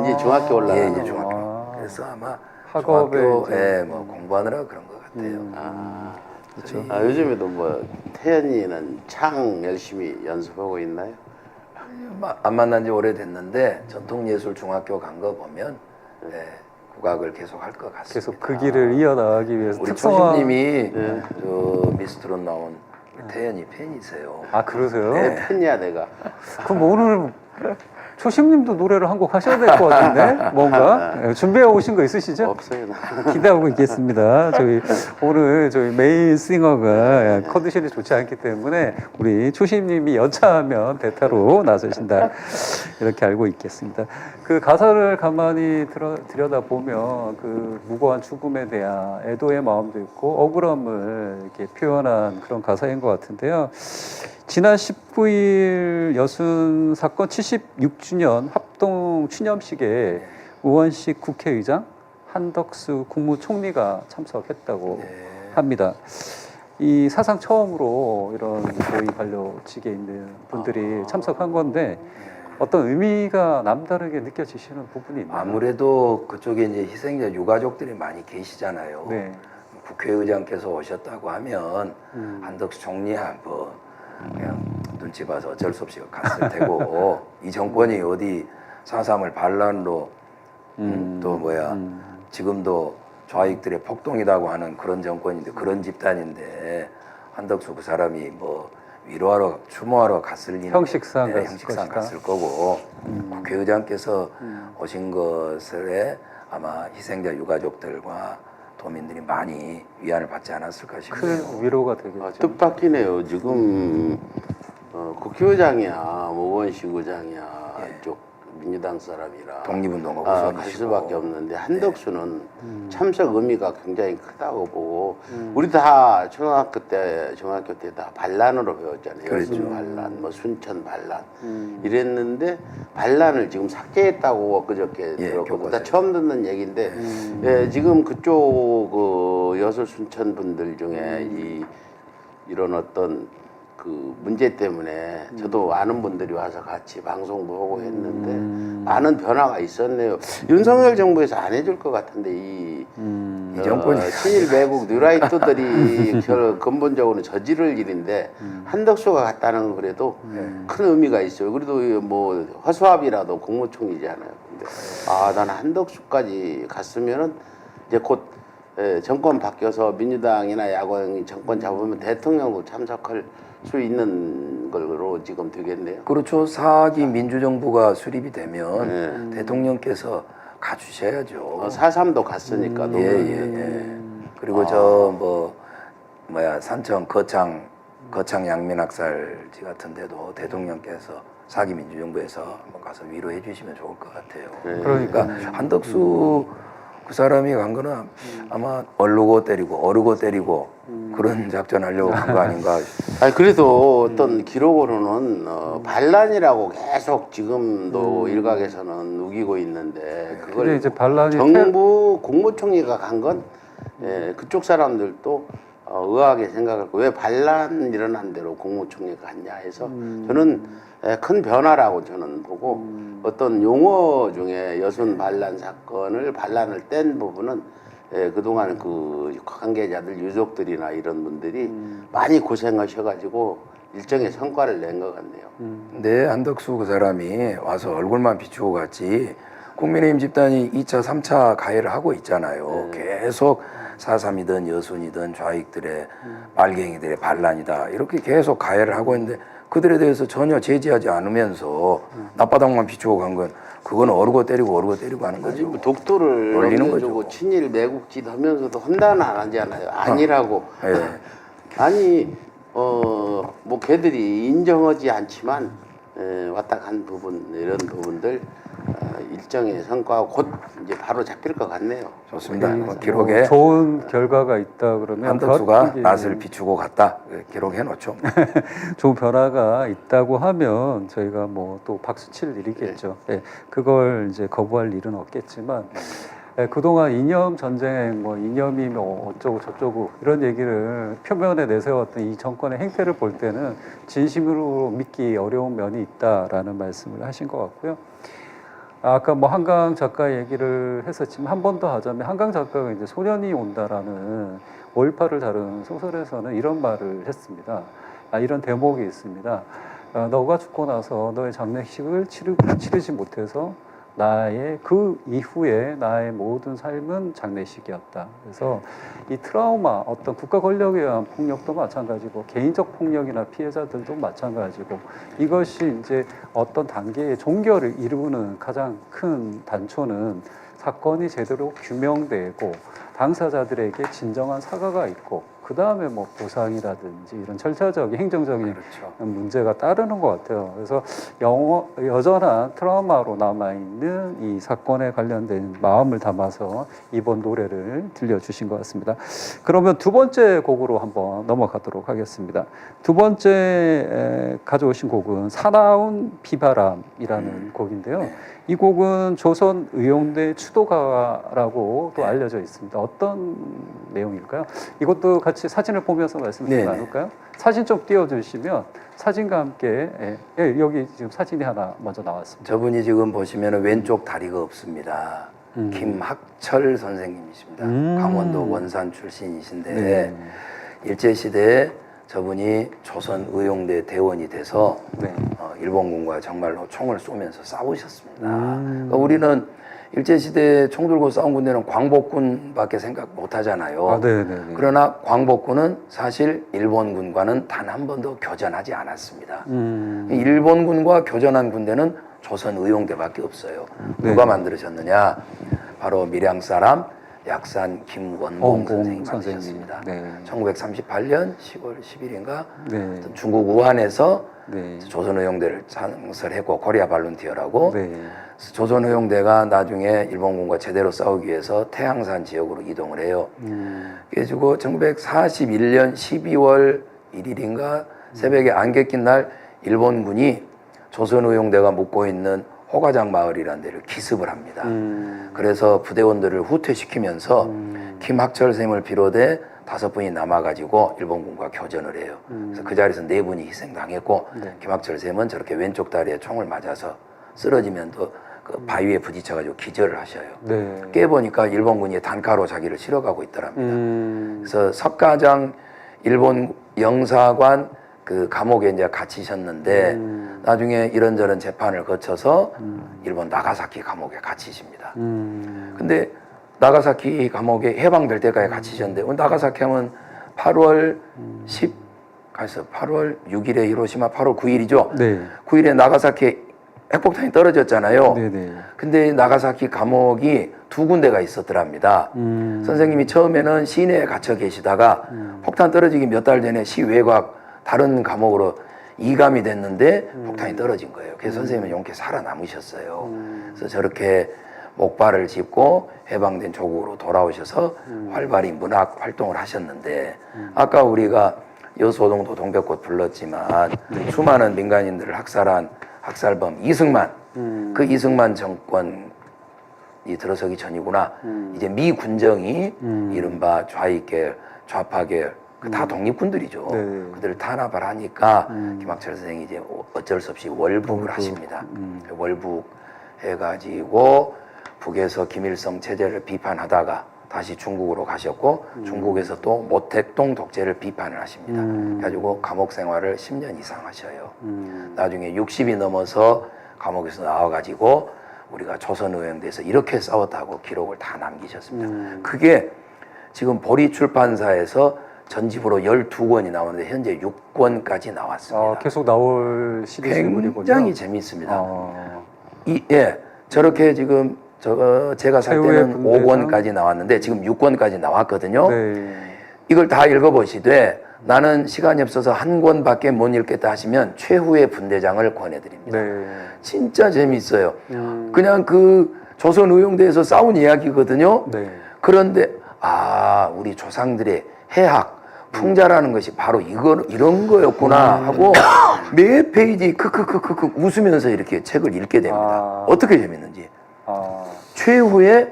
이제 중학교 올라가. 예, 이제 중학교. 그래서 아마 학업에 중학교에 이제, 뭐 공부하느라 그런 것 같아요. 그렇죠. 요즘에도 뭐 태연이는 창 열심히 연습하고 있나요? 안 만난 지 오래됐는데 전통예술중학교 간 거 보면 국악을 계속 할 것 같습니다. 계속 그 길을 이어나가기 위해서 우리 특성화. 초심님이 저 미스트롯 나온 우리 태연이 팬이세요. 아 그러세요? 내 팬이야 내가. 그럼 오늘 초심님도 노래를 한 곡 하셔야 될 것 같은데 뭔가 준비해 오신 거 있으시죠? 없어요. 기대하고 있겠습니다. 오늘 저희 메인 싱어가 컨디션이 좋지 않기 때문에 우리 초심님이 여차하면 대타로 나서신다 이렇게 알고 있겠습니다. 그 가사를 가만히 들여다 보면 그 무고한 죽음에 대한 애도의 마음도 있고 억울함을 이렇게 표현한 그런 가사인 것 같은데요. 지난 19일 여순 사건 76주년 합동 추념식에 우원식 국회의장, 한덕수 국무총리가 참석했다고 합니다. 이 사상 처음으로 이런 고위 관료직에 있는 분들이 참석한 건데 어떤 의미가 남다르게 느껴지시는 부분이 있나요? 아무래도 그쪽에 이제 희생자 유가족들이 많이 계시잖아요. 네. 국회의장께서 오셨다고 하면 한덕수 총리야 뭐 그냥 눈치 봐서 어쩔 수 없이 갔을 테고 이 정권이 어디 4.3을 반란으로 또 지금도 좌익들의 폭동이라고 하는 그런 정권인데 그런 집단인데 한덕수 그 사람이 뭐 위로하러 추모하러 갔을 리 형식상 갔을 형식상 것이다. 갔을 거고 국회의장께서 오신 것에 아마 희생자 유가족들과 도민들이 많이 위안을 받지 않았을까 싶네요. 큰 위로가 되겠죠. 뜻밖이네요. 지금 국회의장이야, 우원식 의장이야, 이쪽 민주당 사람이라 독립운동가 갈 우선이시고. 수밖에 없는데 한덕수는 참석 의미가 굉장히 크다고 보고 우리 다 중학교 때 다 반란으로 배웠잖아요. 그렇죠. 여순 반란, 뭐 순천 반란 이랬는데 반란을 지금 삭제했다고 그저께 들었거든요. 교과서에. 다 처음 듣는 얘기인데 예, 지금 그쪽 그 여수 순천 분들 중에 이런 어떤 그 문제 때문에 저도 아는 분들이 와서 같이 방송도 하고 했는데 많은 변화가 있었네요. 윤석열 정부에서 안 해줄 것 같은데 이 정권이 친일 매국 뉴라이트들이 근본적으로 저지를 일인데 한덕수가 갔다는 건 그래도 큰 의미가 있어요. 그래도 뭐 허수아비라도 국무총리잖아요. 근데 나는 한덕수까지 갔으면은 이제 곧 정권 바뀌어서 민주당이나 야당이 정권 잡으면 대통령도 참석할 수 있는 걸로 지금 되겠네요. 그렇죠. 4기 민주정부가 수립이 되면 대통령께서 가주셔야죠. 4.3도 갔으니까. 그리고 산청 거창 양민학살지 같은 데도 대통령께서 4기 민주정부에서 한번 가서 위로해 주시면 좋을 것 같아요. 그러니까 한덕수 그 사람이 간 거는 아마 어르고 때리고 그런 작전 하려고 간 거 아닌가. 아니 그래도 어떤 기록으로는 반란이라고 계속 지금도 일각에서는 우기고 있는데 그걸 이제 반란이 정부 국무총리가 간 건 그쪽 사람들도 의아하게 생각하고 왜 반란 일어난 대로 국무총리가 갔냐 해서 저는 큰 변화라고 저는 보고 어떤 용어 중에 여순 반란 사건을 반란을 뗀 부분은 그동안 그 관계자들 유족들이나 이런 분들이 많이 고생하셔가지고 일정의 성과를 낸 것 같네요. 네, 한덕수 그 사람이 와서 얼굴만 비추고 갔지 국민의힘 집단이 2차, 3차 가해를 하고 있잖아요. 계속 4.3이든 여순이든 좌익들의 빨갱이들의 반란이다 이렇게 계속 가해를 하고 있는데 그들에 대해서 전혀 제지하지 않으면서 낮바닥만 비추고 간 건 그건 어르고 때리고 하는 거죠. 뭐 독도를 올리는 넘겨주고 거죠. 친일 매국짓 하면서도 헌단은 안 하잖아요. 아니라고. 아니 뭐 걔들이 인정하지 않지만 왔다 간 부분 이런 부분들 일정의 성과가 곧 이제 바로 잡힐 것 같네요. 좋습니다. 기록에 좋은 결과가 있다 그러면 한덕수가 낯을 비추고 갔다 기록해 놓죠. 좋은 변화가 있다고 하면 저희가 뭐 또 박수 칠 일이겠죠. 그걸 이제 거부할 일은 없겠지만 그동안 이념 전쟁, 뭐 이념이 뭐 어쩌고 저쩌고 이런 얘기를 표면에 내세웠던 이 정권의 행태를 볼 때는 진심으로 믿기 어려운 면이 있다라는 말씀을 하신 것 같고요. 아까 뭐 한강 작가 얘기를 했었지만 한 번 더 하자면 한강 작가가 이제 소년이 온다라는 5.18을 다룬 소설에서는 이런 말을 했습니다. 이런 대목이 있습니다. 너가 죽고 나서 너의 장례식을 치르지 못해서 나의 그 이후에 나의 모든 삶은 장례식이었다. 그래서 이 트라우마, 어떤 국가 권력에 의한 폭력도 마찬가지고 개인적 폭력이나 피해자들도 마찬가지고 이것이 이제 어떤 단계의 종결을 이루는 가장 큰 단초는 사건이 제대로 규명되고 당사자들에게 진정한 사과가 있고 그 다음에 뭐 보상이라든지 이런 절차적인 행정적인 그렇죠. 문제가 따르는 것 같아요. 그래서 여전한 트라우마로 남아있는 이 사건에 관련된 마음을 담아서 이번 노래를 들려주신 것 같습니다. 그러면 두 번째 곡으로 한번 넘어가도록 하겠습니다. 두 번째 가져오신 곡은 사나운 비바람이라는 곡인데요. 이 곡은 조선 의용대 추도가라고 또 알려져 있습니다. 어떤 내용일까요? 이것도 같이 사진을 보면서 말씀 좀 나눌까요? 사진 좀 띄워주시면 사진과 함께 여기 지금 사진이 하나 먼저 나왔습니다. 저분이 지금 보시면 왼쪽 다리가 없습니다. 김학철 선생님이십니다. 강원도 원산 출신이신데 일제시대에 저분이 조선의용대 대원이 돼서 일본군과 정말로 총을 쏘면서 싸우셨습니다. 그러니까 우리는 일제시대에 총 들고 싸운 군대는 광복군밖에 생각 못 하잖아요. 그러나 광복군은 사실 일본군과는 단 한 번도 교전하지 않았습니다. 일본군과 교전한 군대는 조선의용대밖에 없어요. 누가 만들으셨느냐? 바로 밀양 사람 약산 김원봉 선생님이 만드셨습니다. 1938년 10월 10일인가 중국 우한에서 조선의용대를 창설했고 코리아 발룬티어라고 조선의용대가 나중에 일본군과 제대로 싸우기 위해서 태양산 지역으로 이동을 해요. 그래가지고 1941년 12월 1일인가 새벽에 안개 낀 날 일본군이 조선의용대가 묵고 있는 호가장 마을이라는 데를 기습을 합니다. 그래서 부대원들을 후퇴시키면서 김학철 쌤을 비롯해 5분이 남아가지고 일본군과 교전을 해요. 그래서 그 자리에서 4분이 희생당했고 김학철 쌤은 저렇게 왼쪽 다리에 총을 맞아서 쓰러지면서 그 바위에 부딪혀가지고 기절을 하셔요. 깨보니까 일본군이 단가로 자기를 실어가고 있더랍니다. 그래서 석가장 일본 영사관 그 감옥에 이제 갇히셨는데 나중에 이런저런 재판을 거쳐서 일본 나가사키 감옥에 갇히십니다. 근데 나가사키 감옥에 해방될 때까지 갇히셨는데 나가사키 하면 8월 6일에 히로시마 8월 9일이죠. 9일에 나가사키에 핵폭탄이 떨어졌잖아요. 근데 나가사키 감옥이 2군데가 있었더랍니다. 선생님이 처음에는 시내에 갇혀 계시다가 폭탄 떨어지기 몇 달 전에 시 외곽 다른 감옥으로 이감이 됐는데 폭탄이 떨어진 거예요. 그래서 선생님은 용케 살아남으셨어요. 그래서 저렇게 목발을 짚고 해방된 조국으로 돌아오셔서 활발히 문학 활동을 하셨는데 아까 우리가 여소동도 동백꽃 불렀지만 수많은 민간인들을 학살한 학살범 이승만 그 이승만 정권이 들어서기 전이구나. 이제 미 군정이 이른바 좌익계열, 좌파계열 다 독립군들이죠. 그들을 탄압을 하니까 김학철 선생이 이제 어쩔 수 없이 월북을 하십니다. 월북 해가지고 북에서 김일성 체제를 비판하다가 다시 중국으로 가셨고 중국에서 또 모택동 독재를 비판을 하십니다. 그래가지고 감옥 생활을 10년 이상 하셔요. 나중에 60이 넘어서 감옥에서 나와가지고 우리가 조선의용대에서 이렇게 싸웠다고 기록을 다 남기셨습니다. 그게 지금 보리 출판사에서 전집으로 12권이 나오는데 현재 6권까지 나왔습니다. 계속 나올 시리즈물이군요. 굉장히 재미있습니다. 저렇게 지금 제가 살 때는 5권까지 나왔는데 지금 6권까지 나왔거든요. 이걸 다 읽어보시되 나는 시간이 없어서 한 권밖에 못 읽겠다 하시면 최후의 분대장을 권해드립니다. 진짜 재미있어요. 그냥 그 조선의용대에서 싸운 이야기거든요. 그런데 우리 조상들의 해학 풍자라는 것이 바로 이런 거였구나 하고 매 페이지 크크크크크 웃으면서 이렇게 책을 읽게 됩니다. 어떻게 재밌는지. 최후의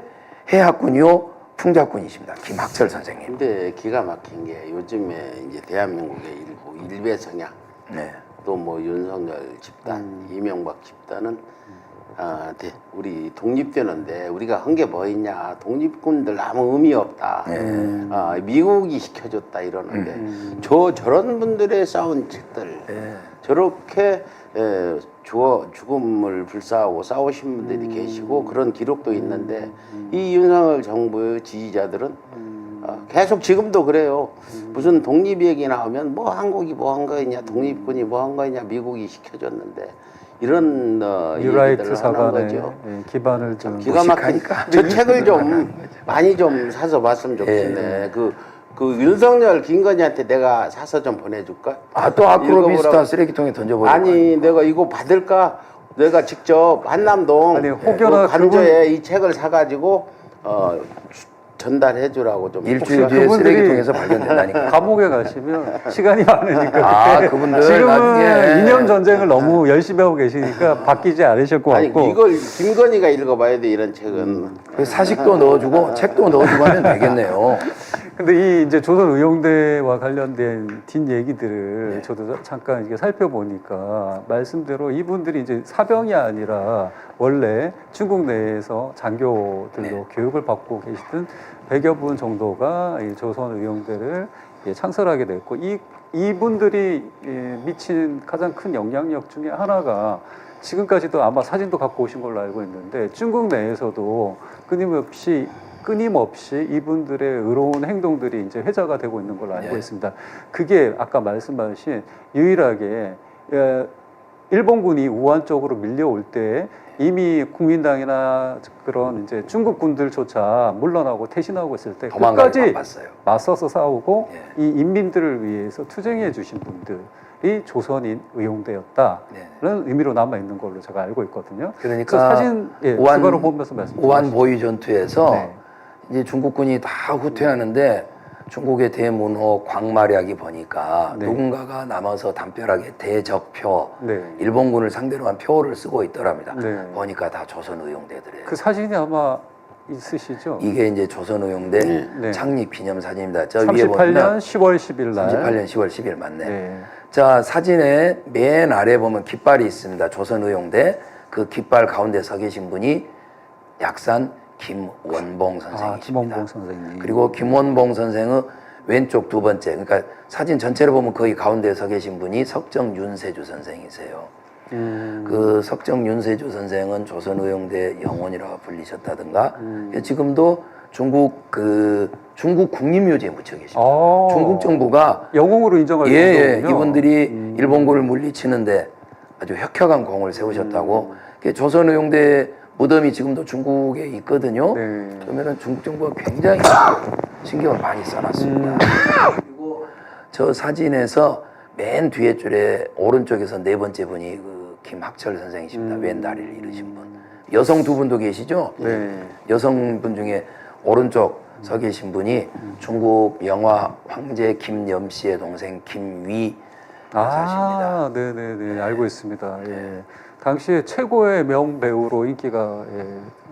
해학군이요 풍작군이십니다. 김학철 선생님. 근데 기가 막힌 게 요즘에 이제 대한민국의 일부 일베 성향 네. 또 뭐 윤석열 집단, 이명박 집단은 우리 독립되는데 우리가 한 게 뭐 있냐, 독립군들 아무 의미 없다. 미국이 시켜줬다 이러는데 저런 분들의 싸운 책들 저렇게 죽음을 불사하고 싸우신 분들이 계시고 그런 기록도 있는데 이 윤석열 정부의 지지자들은 계속 지금도 그래요. 무슨 독립 얘기 나오면 뭐 한국이 뭐 한 거냐, 독립군이 뭐 한 거냐, 미국이 시켜줬는데 이런 뉴라이트 얘기들을 하는 사관의 거죠. 기반을 좀 기가 막히니까 저 책을 좀 많이 좀 사서 봤으면 좋겠네. 그 윤석열 김건희한테 내가 사서 좀 보내줄까? 또 아크로비스타 읽어보라고. 쓰레기통에 던져버리고. 아니 내가 이거 받을까? 내가 직접 한남동 아니, 혹여나 그 관저에 이 책을 사가지고 전달해 주라고 좀. 일주일 뒤에 그분들이 쓰레기통에서 발견된다니까. 감옥에 가시면 시간이 많으니까 그때 그분들 지금은 나중에 이념 전쟁을 너무 열심히 하고 계시니까 바뀌지 않으실 것 아니 같고 이걸 김건희가 읽어봐야 돼 이런 책은. 사식도 넣어주고 책도 넣어주고 하면 되겠네요. 근데 이 이제 조선 의용대와 관련된 뒷 얘기들을 저도 잠깐 이게 살펴보니까 말씀대로 이분들이 이제 사병이 아니라 원래 중국 내에서 장교들로 교육을 받고 계시던 100여 분 정도가 이 조선 의용대를 창설하게 됐고 이분들이 미친 가장 큰 영향력 중에 하나가 지금까지도 아마 사진도 갖고 오신 걸로 알고 있는데 중국 내에서도 끊임없이 이분들의 의로운 행동들이 이제 회자가 되고 있는 걸로 알고 있습니다. 그게 아까 말씀하신 유일하게 일본군이 우한 쪽으로 밀려올 때 이미 국민당이나 그런 이제 중국 군들조차 물러나고 퇴신하고 있을 때 끝까지 봤어요. 맞서서 싸우고 이 인민들을 위해서 투쟁해 주신 분들이 조선인 의용대였다는 의미로 남아 있는 걸로 제가 알고 있거든요. 그러니까 그래서 사진 추가로 보면서 말씀드리겠습니다. 우한 보위 전투에서 네. 이제 중국군이 다 후퇴하는데 중국의 대문호 광마략이 보니까 누군가가 남아서 담벼락에 대적표 일본군을 상대로 한 표를 쓰고 있더랍니다. 보니까 다 조선의용대들이에요. 그 사진이 아마 있으시죠? 이게 이제 조선의용대 창립 기념 사진입니다. 저 위에 38년 보면 10월 10일 날 38년 10월 10일 맞네. 자, 사진의 맨 아래 보면 깃발이 있습니다. 조선의용대. 그 깃발 가운데 서 계신 분이 약산 김원봉 선생입니다. 김원봉 선생님. 그리고 김원봉 선생의 왼쪽 두 번째, 그러니까 사진 전체를 보면 거의 가운데 서 계신 분이 석정 윤세주 선생이세요. 그 석정 윤세주 선생은 조선의용대 영혼이라고 불리셨다든가 지금도 중국 국립묘지에 묻혀 계십니다. 중국 정부가 영웅으로 인정할 정도군요. 이분들이 일본군을 물리치는데 아주 혁혁한 공을 세우셨다고. 조선의용대 무덤이 지금도 중국에 있거든요. 그러면은 중국 정부가 굉장히 신경을 많이 써놨습니다. 그리고 저 사진에서 맨 뒤에 줄에 오른쪽에서 네 번째 분이 그 김학철 선생이십니다. 왼 다리를 잃으신 분. 여성 두 분도 계시죠? 여성분 중에 오른쪽 서 계신 분이 중국 영화 황제 김염씨의 동생 김위 여사십니다. 네네네, 알고 있습니다. 당시에 최고의 명배우로 인기가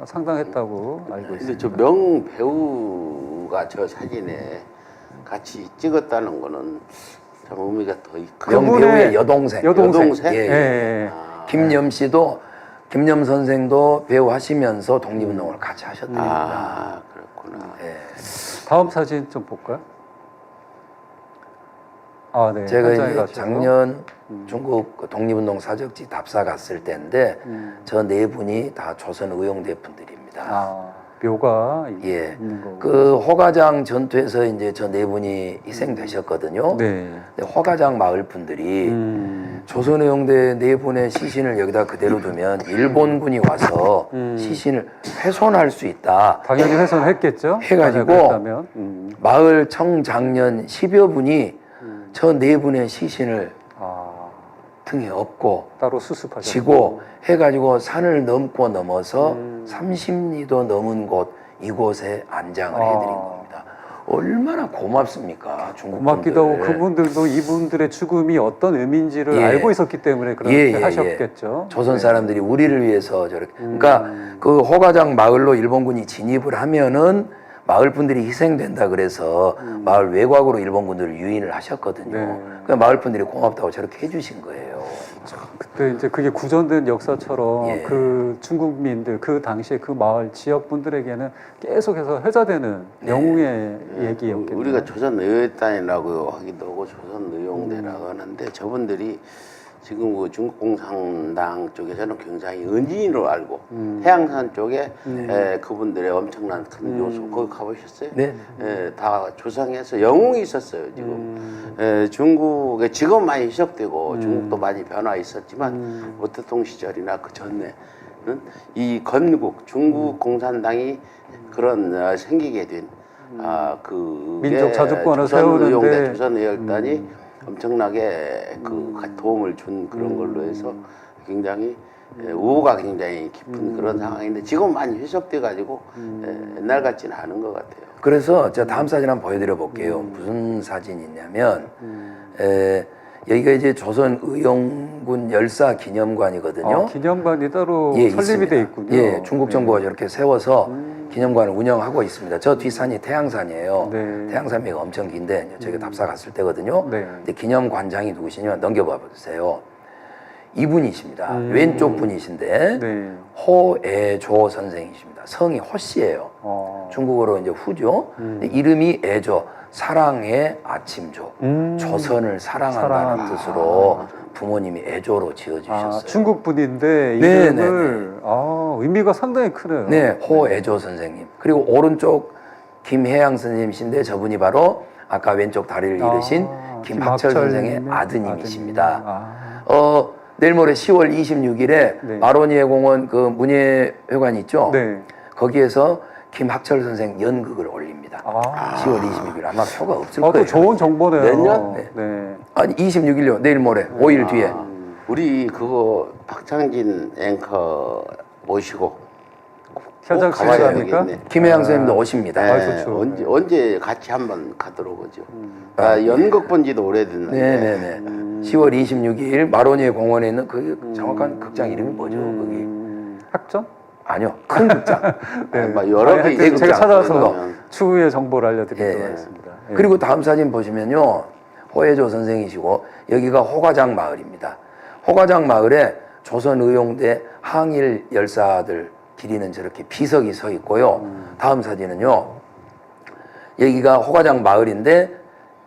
상당했다고 알고 있습니다. 근데 저 명배우가 저 사진에 같이 찍었다는 거는 참 의미가 더 있고. 명배우의 여동생. 여동생? 김염 씨도 김염 선생도 배우 하시면서 독립운동을 같이 하셨답니다. 그렇구나. 다음 사진 좀 볼까요? 제가 이제 작년 중국 독립운동 사적지 답사 갔을 때인데 저 네 분이 다 조선의용대 분들입니다. 묘가 있는 거고. 그 호가장 전투에서 이제 저 네 분이 희생되셨거든요. 근데 호가장 마을 분들이 조선의용대 네 분의 시신을 여기다 그대로 두면 일본군이 와서 시신을 훼손할 수 있다. 당연히 훼손했겠죠. 해가지고 마을 청장년 10여 분이 저 네 분의 시신을 등에 업고 따로 수습하셨고 지고 해가지고 산을 넘어서 30리도 넘은 곳 이곳에 안장을 해드린 겁니다. 얼마나 고맙습니까? 중국 고맙기도 하고 분들. 그분들도 이분들의 죽음이 어떤 의미인지를 예. 알고 있었기 때문에 그렇게 하셨겠죠. 조선 사람들이 우리를 위해서 저렇게. 그러니까 그 호가장 마을로 일본군이 진입을 하면은 마을 분들이 희생된다 그래서 마을 외곽으로 일본군들을 유인을 하셨거든요. 네. 그 마을 분들이 고맙다고 저렇게 해주신 거예요. 그때 이제 그게 구전된 역사처럼 예. 그 중국민들 그 당시에 그 마을 지역 분들에게는 계속해서 회자되는 영웅의 얘기였겠네요. 우리가 조선 의회단이라고 하기도 하고 조선 의용대라고 하는데 저분들이 지금 그 중국 공산당 쪽에서는 굉장히 은인으로 알고 해양산 쪽에 그분들의 엄청난 큰 요소 거기 가보셨어요? 네. 다 조상에서 영웅이 있었어요 지금. 중국에 지금 많이 희석되고 중국도 많이 변화 있었지만 모태통 시절이나 그 전에는 이 건국 중국 공산당이 그런 생기게 된 민족 자주권을 조선의용대 세우는데 조선의열단이 엄청나게 그 도움을 준 그런 걸로 해서 굉장히 우호가 굉장히 깊은 그런 상황인데 지금 많이 희석돼 가지고 옛날 같지는 않은 것 같아요. 그래서 제가 다음 사진 한번 보여드려 볼게요. 무슨 사진이 있냐면 여기가 이제 조선 의용군 열사 기념관이거든요. 기념관이 따로 예, 설립이 있습니다. 돼 있군요. 예, 중국 정부가 저렇게 세워서 기념관을 운영하고 있습니다. 저 뒷산이 태양산이에요. 네. 태양산맥이 엄청 긴데 저희가 답사 갔을 때거든요. 네. 근데 기념관장이 누구시냐면 넘겨봐 보세요. 이분이십니다. 왼쪽 분이신데 네. 호애조 선생이십니다. 성이 호씨예요. 중국어로 이제 후죠. 근데 이름이 애조, 사랑의 아침조. 조선을 사랑한다는 사랑한다. 뜻으로 부모님이 애조로 지어주셨어요. 중국 분인데 네, 이름을 의미가 상당히 크네요. 네, 호애조 선생님. 그리고 오른쪽 김혜양 선생님이신데 저분이 바로 아까 왼쪽 다리를 잃으신 김학철 선생의 김학철님의 아드님이십니다. 아드님. 내일 모레 10월 26일에 네. 마로니에 공원 그 문예회관 있죠? 네. 거기에서 김학철 선생 연극을 올립니다. 10월 26일 아마 표가 없을 또 거예요. 좋은 정보네요. 몇 년? 네. 아니 26일요. 내일 모레 5일 뒤에. 우리 그거 박창진 앵커 모시고 현장 꼭 가봐야 취재합니까? 되겠네. 김혜양 선생님도 오십니다. 좋죠. 언제 같이 한번 가도록 하죠. 연극 본 지도 오래됐는데. 네네네. 10월 26일 마로니에 공원에 있는 그 정확한 극장 이름이 뭐죠? 거기 학전? 아니요, 큰 극장. 여러 개 하여튼 제가 있겠죠. 찾아서 그러면. 추후에 정보를 알려드리도록 예. 하겠습니다. 예. 그리고 다음 사진 보시면요, 호혜조 선생이시고 여기가 호가장 마을입니다. 호가장 마을에 조선의용대 항일 열사들 기리는 저렇게 비석이 서 있고요. 다음 사진은요, 여기가 호가장 마을인데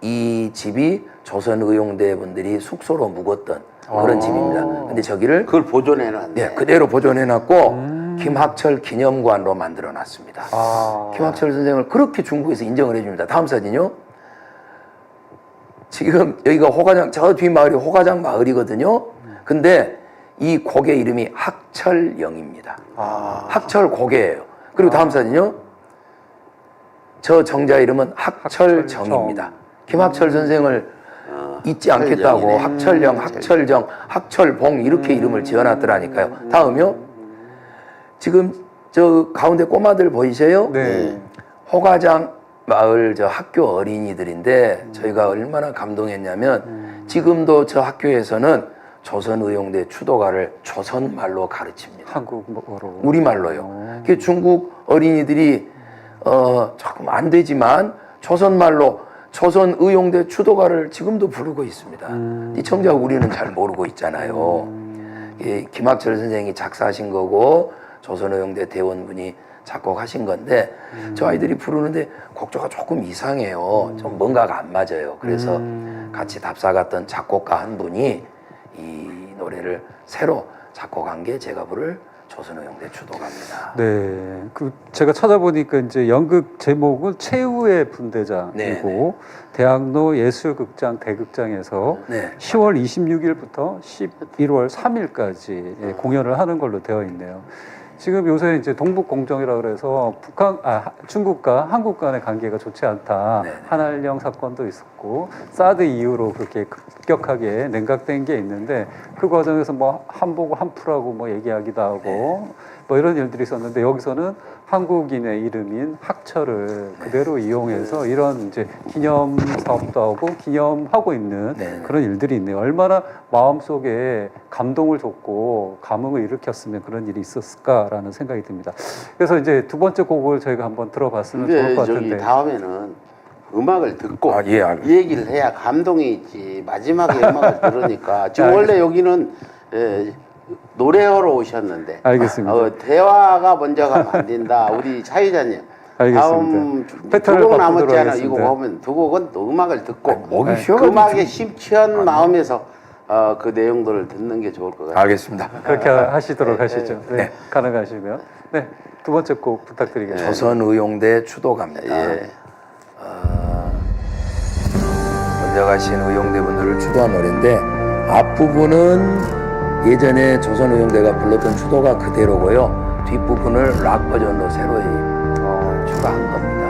이 집이 조선의용대 분들이 숙소로 묵었던 그런 집입니다. 근데 저기를 그걸 보존해놨네. 네, 그대로 보존해놨고 김학철 기념관으로 만들어놨습니다. 김학철 선생을 그렇게 중국에서 인정을 해줍니다. 다음 사진요. 지금 여기가 호가장, 저 뒷마을이 호가장 마을이거든요. 근데 이 고개 이름이 학철영입니다. 학철 고개예요. 그리고 다음 사진요. 저 정자 이름은 학철정입니다. 김학철 선생을 잊지 않겠다고 학철영, 학철정, 학철봉 이렇게 이름을 지어놨더라니까요. 다음요. 지금 저 가운데 꼬마들 보이세요? 네. 호가장 마을 저 학교 어린이들인데 저희가 얼마나 감동했냐면 지금도 저 학교에서는 조선의용대 추도가를 조선말로 가르칩니다. 한국어로. 우리말로요. 그 중국 어린이들이 조금 안 되지만 조선말로 조선의용대 추도가를 지금도 부르고 있습니다. 이 정작 우리는 잘 모르고 있잖아요. 이 김학철 선생이 작사하신 거고 조선의용대 대원분이 작곡하신 건데 저 아이들이 부르는데 곡조가 조금 이상해요. 좀 뭔가가 안 맞아요. 그래서 같이 답사 갔던 작곡가 한 분이 이 노래를 새로 작곡한 게 제가 부를 조선의용대 추도가입니다. 네, 그 제가 찾아보니까 이제 연극 제목은 최후의 분대장이고 대학로 예술극장 대극장에서 네. 10월 26일부터 11월 3일까지 공연을 하는 걸로 되어 있네요. 지금 요새 이제 동북 공정이라 그래서 중국과 한국 간의 관계가 좋지 않다. 네. 한알령 사건도 있었고 사드 이후로 그렇게 급격하게 냉각된 게 있는데 그 과정에서 뭐 한보고 한푸라고 뭐 얘기하기도 하고 네. 뭐 이런 일들이 있었는데 여기서는 한국인의 이름인 학철을 그대로 이용해서 이런 이제 기념 사업도 하고 기념하고 있는 네. 그런 일들이 있네요. 얼마나 마음속에 감동을 줬고 감흥을 일으켰으면 그런 일이 있었을까라는 생각이 듭니다. 그래서 이제 두 번째 곡을 저희가 한번 들어봤으면 좋을 근데 것 저기 같은데. 다음에는 음악을 듣고 예, 알겠습니다. 이 얘기를 해야 감동이 있지. 마지막에 음악을 들으니까 지금 원래 여기는 노래하러 오셨는데 알겠습니다. 대화가 먼저 가면 안 된다. 우리 차이자님 알겠습니다. 다음 패턴을 두곡 바꾸도록 남았잖아. 이거 하겠습니다. 보면 두 곡은 또 음악을 듣고 목이 그 쉬어가지고 음악에 심취한 마음에서 그 내용들을 듣는 게 좋을 것 같아요. 알겠습니다. 그렇게 하시도록 하시죠. 네, 네. 가능하시면. 네, 두 번째 곡 부탁드리겠습니다. 조선의용대 추도가입니다. 예. 먼저 가신 의용대 분들을 추도한 노래인데 앞부분은 예전에 조선의용대가 불렀던 추도가 그대로고요. 뒷부분을 락 버전으로 새로 추가한 겁니다.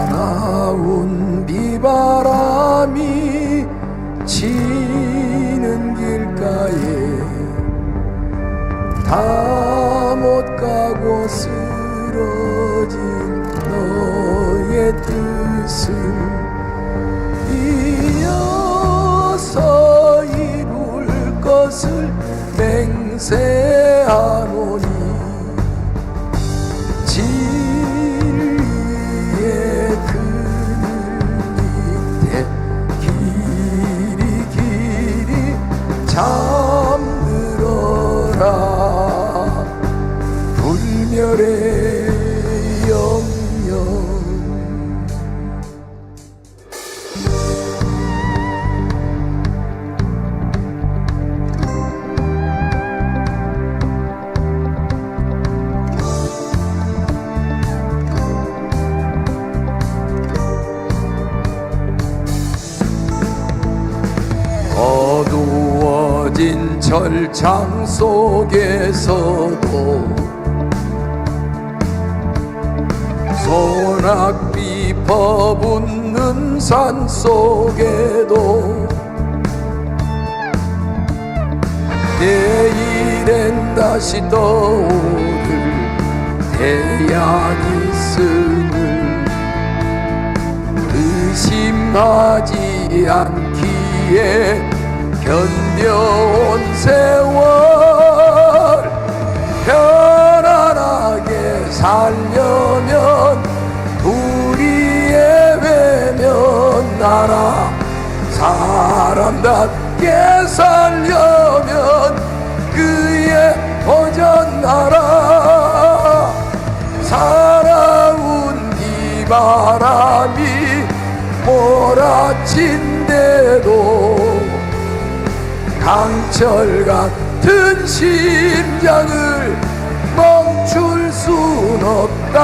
사나운 비바람이 치는 길가에 다 못 가고 쓰러진 너의 뜻을 이어서 이룰 것을 맹세하노니 진리의 그늘 밑에 길이 잠들어라 불멸의 영영 어두워진 철창 속에서도 소낙비 퍼붓는 산 속에도 내일엔 다시 떠오를 태양이 있음을 의심하지 않기에 견뎌온 세월 편안하게 살려면 우리의 외면 나라 사람답게 살려면 그의 버전나라 살아온 비바람이 몰아친대도 강철 같은 심장을 멈출 순 없다.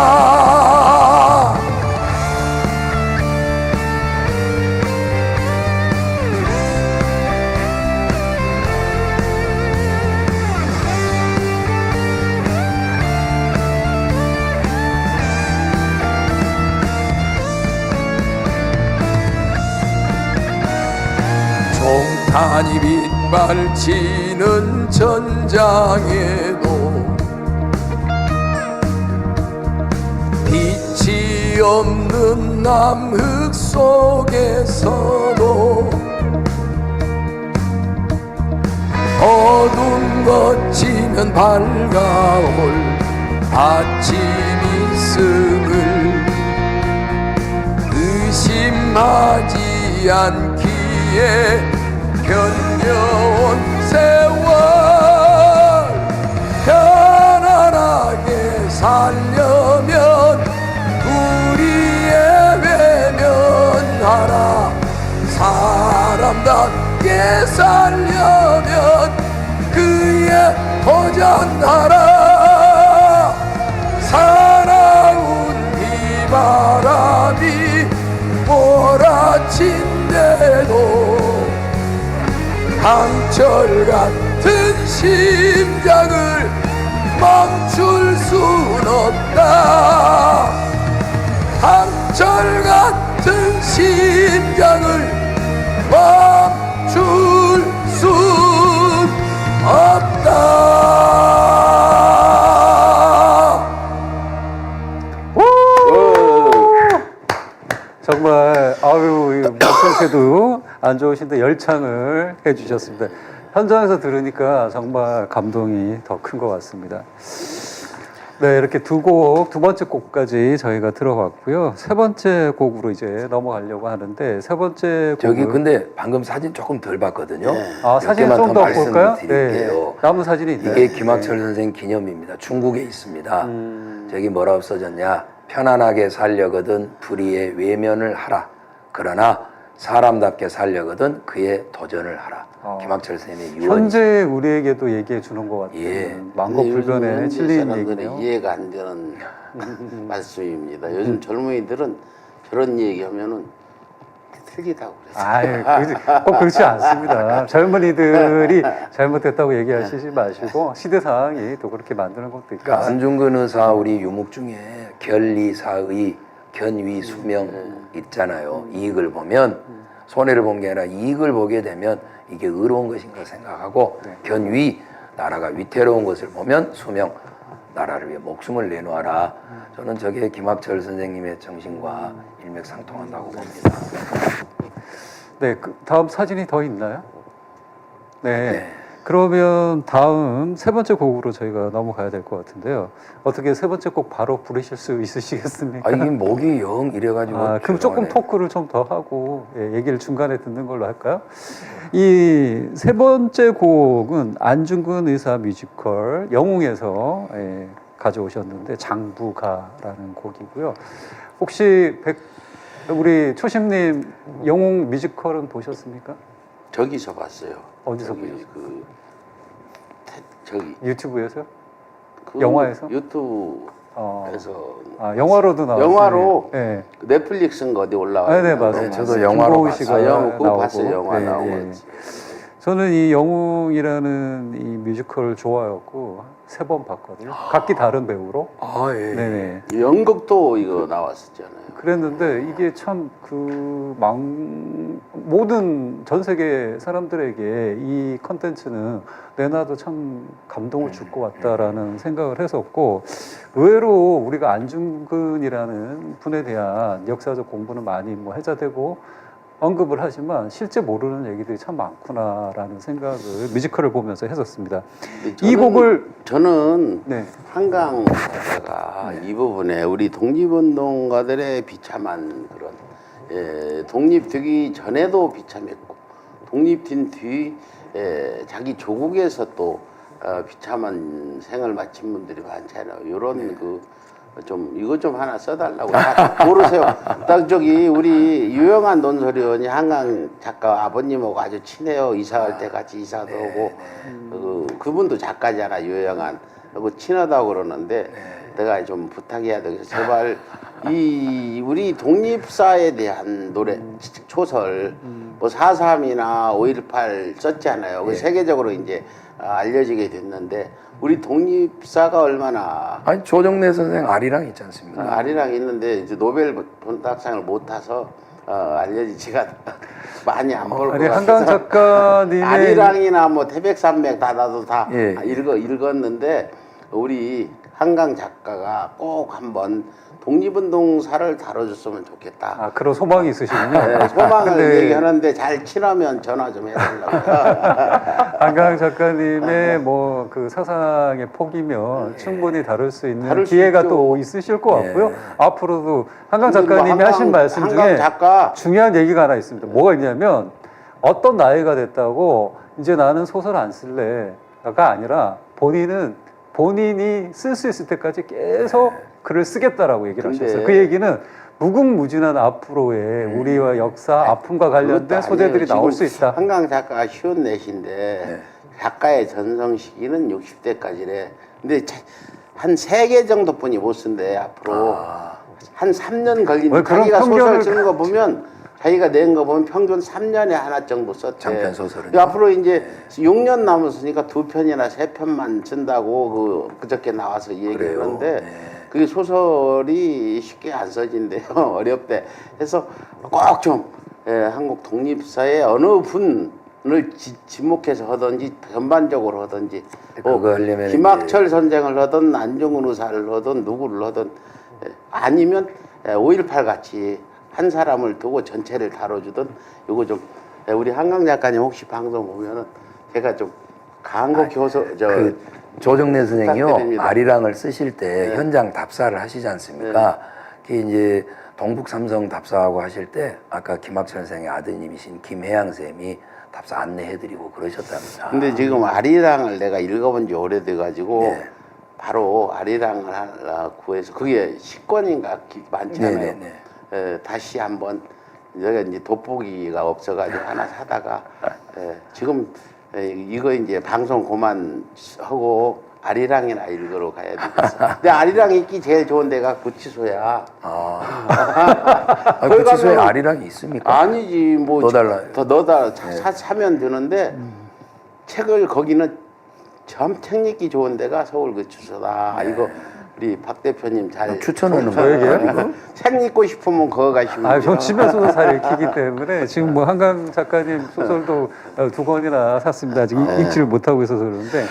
총탄이 빗발치는 전장에도 빛이 없는 남흙 속에서도 어둠 거치면 밝아올 아침 있음을 의심하지 않기에 견뎌온 세월 편안하게 살려면 우리의 외면하라 사람답게 살려면 그의 버전하라 살아온 비바람이 몰아친대도 강철 같은 심장을 멈출 순 없다. 강철 같은 심장을 멈출 순 없다. 정말 아유 목청태도 안 좋으신데 열창을 해주셨습니다. 현장에서 들으니까 정말 감동이 더 큰 것 같습니다. 네, 이렇게 두 번째 곡까지 저희가 들어봤고요. 세 번째 곡으로 이제 넘어가려고 하는데 세 번째 곡은 저기 근데 방금 사진 조금 덜 봤거든요. 아, 몇 사진 개만 좀 더 말씀을 볼까요? 드릴게요. 남은 사진이 있나요? 이게 김학철 선생 기념입니다. 중국에 있습니다. 저기 뭐라고 써졌냐? 편안하게 살려거든 불의의 외면을 하라. 그러나 사람답게 살려거든 그의 도전을 하라. 김학철 선생님의 유언. 현재 우리에게도 얘기해 주는 것 같아요. 예. 망고불변의 진리인 사람들이 얘기네요. 이해가 안 되는 말씀입니다. 요즘 젊은이들은 저런 얘기하면은 틀리다고 그래서. 아유, 꼭 그렇지 않습니다. 젊은이들이 잘못됐다고 얘기하시지 마시고 시대 상황이 또 그렇게 만드는 것도 있고. 그러니까 안중근 의사 우리 유목 중에 견리사의 견위수명 있잖아요. 이익을 보면 손해를 본 게 아니라 이익을 보게 되면 이게 의로운 것인가 생각하고 견위 나라가 위태로운 것을 보면 수명 나라를 위해 목숨을 내놓아라. 저는 저게 김학철 선생님의 정신과 일맥상통한다고 봅니다. 네, 그 다음 사진이 더 있나요? 네. 그러면 다음 세 번째 곡으로 저희가 넘어가야 될 것 같은데요. 어떻게 세 번째 곡 바로 부르실 수 있으시겠습니까? 아, 이게 목이 영 이래가지고. 그럼 조금 죄송하네. 토크를 좀 더 하고 얘기를 중간에 듣는 걸로 할까요? 이 세 번째 곡은 안중근 의사 뮤지컬 영웅에서 가져오셨는데 장부가라는 곡이고요. 혹시 우리 초심님 영웅 뮤지컬은 보셨습니까? 저기서 봤어요. 어디서 저기 보셨어요? 저기 유튜브에서요? 그 영화에서? 유튜브에서 영화로도 나왔어요. 영화로 네. 넷플릭스인가 어디 올라와요. 네, 맞아요. 저도 영화로 김고은 봤어요. 씨가 그거 나오고. 봤어요. 영화 네, 나온 예. 거지. 저는 이 영웅이라는 이 뮤지컬을 좋아했고 3번 봤거든요. 각기 다른 배우로. 아, 예. 네네. 연극도 이거 나왔었잖아요. 그랬는데 이게 참 모든 전 세계 사람들에게 이 컨텐츠는 내놔도 참 감동을 줄 것 같다라는 생각을 했었고, 의외로 우리가 안중근이라는 분에 대한 역사적 공부는 많이 뭐 해자되고 언급을 하지만 실제 모르는 얘기들이 참 많구나라는 생각을 뮤지컬을 보면서 했었습니다. 이 곡을 저는 네. 한강 작가가 이 부분에 우리 독립운동가들의 비참한 그런 독립되기 전에도 비참했고 독립된 뒤 자기 조국에서 또 비참한 생을 마친 분들이 많잖아요. 이런 이거 좀 하나 써달라고 모르세요. 딱 저기 우리 유영한 논설위원이 한강 작가 아버님하고 아주 친해요. 이사할 때 같이 이사도 오고 그분도 작가잖아. 유영한 그 친하다고 그러는데 내가 좀 부탁해야 돼. 그래서 제발 이 우리 독립사에 대한 노래 초설 뭐 4.3이나 5.18 썼잖아요. 그 세계적으로 이제 알려지게 됐는데 우리 독립사가 얼마나 아니 조정래 선생 아리랑 있지 않습니까? 아리랑 있는데 이제 노벨 본학상을 못 타서 알려지지가 많이 안 볼 것 아니 같아서 한강 작가님의 아리랑이나 뭐 태백산맥 나도 다 예. 읽었는데 우리 한강 작가가 꼭 한번 독립운동사를 다뤄줬으면 좋겠다. 그런 소망이 있으시군요. 네, 소망을 근데 얘기하는데 잘 친하면 전화 좀 해달라고. 한강 작가님의 뭐 그 사상의 폭이면 충분히 다룰 수 있는 다룰 수 기회가 있죠. 또 있으실 것 같고요. 예. 앞으로도 한강 근데 뭐 작가님이 하신 말씀 한강 중에 작가 중요한 얘기가 하나 있습니다. 뭐가 있냐면 어떤 나이가 됐다고 이제 나는 소설 안 쓸래가 아니라 본인이 쓸 수 있을 때까지 계속 글을 쓰겠다라고 얘기를 근데 하셨어요. 그 얘기는 무궁무진한 앞으로의 우리와 역사, 아픔과 관련된 그것도 소재들이 아니에요. 나올 지금 수 있다. 한강 작가가 쉬운 넷인데 작가의 전성 시기는 60대까지래. 근데 한 3개 정도뿐이 못 쓴대 앞으로. 한 3년 걸린다. 그럼 자기가 소설 편견을 쓰는 거 보면 자기가 낸 거 보면 평균 3년에 하나 정도 썼대. 장편 소설은. 근데 앞으로 이제 6년 남았으니까 2편이나 3편만 쓴다고 그저께 나와서 얘기했는데 네. 그게 소설이 쉽게 안 써진대요. 어렵대. 그래서 꼭 좀 한국 독립사의 어느 분을 지목해서 하든지 전반적으로 하든지 그거 하려면 김학철 선생을 하든 안중근 의사를 하든 누구를 하든 아니면 5.18 같이 한 사람을 두고 전체를 다뤄주든 이거 좀 우리 한강 작가님 혹시 방송 보면은 제가 좀 강고 교수 그 조정래 선생이요 부탁드립니다. 아리랑을 쓰실 때 현장 답사를 하시지 않습니까? 그게 이제 동북 삼성 답사하고 하실 때 아까 김학철 선생의 아드님이신 김혜양 쌤이 답사 안내해드리고 그러셨답니다. 근데 지금 아리랑을 내가 읽어본 지 오래돼가지고 네. 바로 아리랑을 구해서 그게 10권인가 많잖아요. 네네네. 다시 한번 내가 이제 돋보기가 없어가지고 하나 사다가 지금 이거 이제 방송 그만하고 아리랑이나 읽으러 가야 되겠어. 근데 아리랑 읽기 제일 좋은 데가 구치소야. 거기 구치소에 가면 아리랑이 있습니까? 아니지 뭐 넣어달라. 더 넣어달라 사면 되는데 책을 거기는 참 책 읽기 좋은 데가 서울 구치소다. 이거 우리 박 대표님 잘 추천하는 저에게요? 책 읽고 싶으면 거기 가시면 아, 돼요. 전 집에서도 잘 읽히기 때문에 지금 뭐 한강 작가님 소설도 2권이나 샀습니다. 아직 읽지를 못하고 있어서 그러는데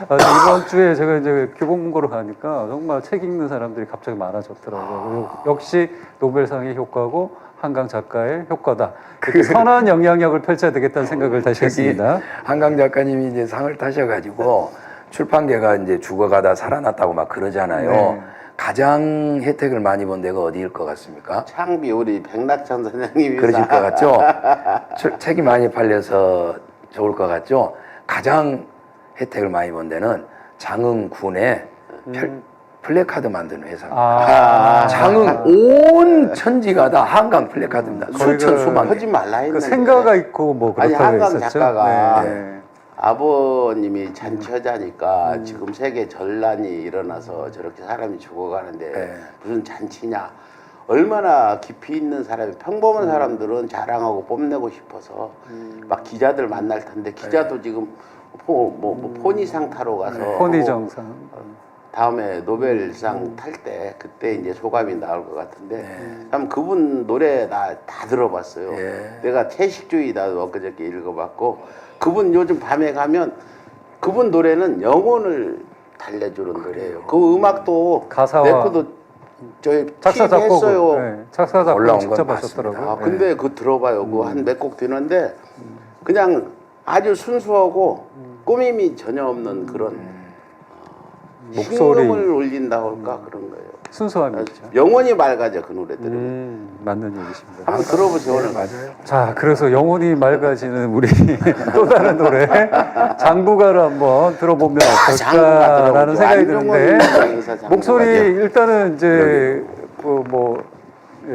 이번 주에 제가 이제 교보문고로 가니까 정말 책 읽는 사람들이 갑자기 많아졌더라고요. 역시 노벨상의 효과고 한강 작가의 효과다. 이렇게 선한 영향력을 펼쳐야 되겠다는 생각을 다시 했습니다. 한강 작가님이 이제 상을 타셔가지고 출판계가 이제 죽어가다 살아났다고 막 그러잖아요. 네. 가장 혜택을 많이 본 데가 어디일 것 같습니까? 창비 우리 백낙천 선생님이 그러실 것 같죠? 책이 많이 팔려서 좋을 것 같죠? 가장 혜택을 많이 본 데는 장흥군에 플래카드 만드는 회사입니다. 장흥 온 천지가 다 한강 플래카드입니다. 수천 수만 개. 하지 말라 했는데 그 생가가 있고 뭐 아니 그렇다고 한강 했었죠. 작가가 네. 아버님이 잔치하자니까 지금 세계 전란이 일어나서 저렇게 사람이 죽어가는데 네. 무슨 잔치냐. 얼마나 깊이 있는 사람이 평범한 사람들은 자랑하고 뽐내고 싶어서 막 기자들 만날 텐데 기자도 지금 포니상 타러 가서 포니 정상. 다음에 노벨상 탈 때 그때 이제 소감이 나올 것 같은데 참 그분 노래 나 다 들어봤어요. 내가 채식주의다도 엊그저께 읽어봤고 그분 요즘 밤에 가면 그분 노래는 영혼을 달래주는 노래예요. 그 음악도 가사와 레코드 저희 작사 작곡 했어요. 네, 작사 작곡 올라온 직접 건 하셨더라고요. 근데 그거 들어봐요. 그거 한 몇 곡 되는데 그냥 아주 순수하고 꾸밈이 전혀 없는 그런 목소리. 신금을 올린다고 할까 그런 거예요. 순수함이 있죠. 영원히 맑아져 그 노래 들으면. 맞는 얘기십니다. 한번 들어보세요. 오늘 맞아요. 자, 그래서 영혼이 맑아지는 우리 또 다른 노래 장부가를 한번 들어보면 어떨까라는 생각이 드는데 목소리 일단은 이제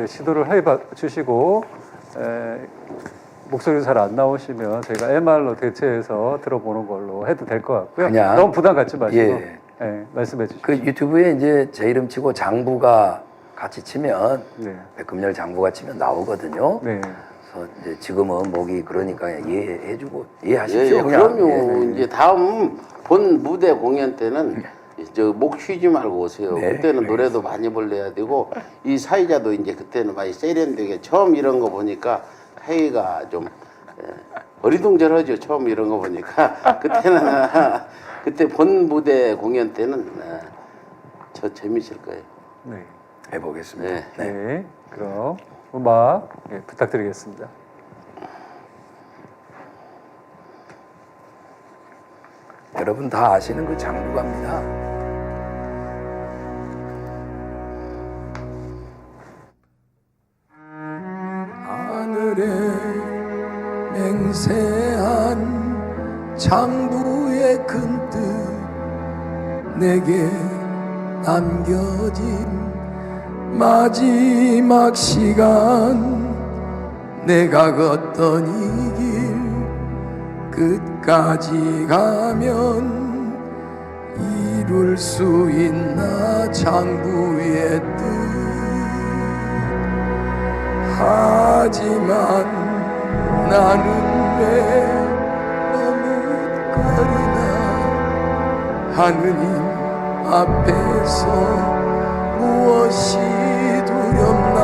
시도를 해봐 주시고 목소리 잘 안 나오시면 저희가 MR로 대체해서 들어보는 걸로 해도 될 것 같고요. 그냥, 너무 부담 갖지 마시고 예. 말씀해 주시죠. 그 유튜브에 이제 제 이름 치고 장부가 같이 치면 네. 백금열 장부가 치면 나오거든요. 네. 그래서 이제 지금은 목이 그러니까 이해해주고 이해하십시오. 예, 그냥. 그럼요. 이제 다음 본 무대 공연 때는 목 쉬지 말고 오세요. 네. 그때는 노래도 많이 불러야 되고 이 사회자도 이제 그때는 많이 세련되게 처음 이런 거 보니까 회의가 좀 어리둥절하죠. 처음 이런 거 보니까 그때는 그때 본 무대 공연 때는 저 재밌을 거예요. 네. 해보겠습니다. 네. 네. 네. 그럼 음악 부탁드리겠습니다. 여러분 다 아시는 그 장부가입니다. 하늘에 맹세한 장부의 큰 뜻 내게 남겨진 마지막 시간 내가 걷던 이 길 끝까지 가면 이룰 수 있나 장부의 뜻 하지만 나는 왜 머뭇거리나 하느님 앞에서 무엇이 두렵나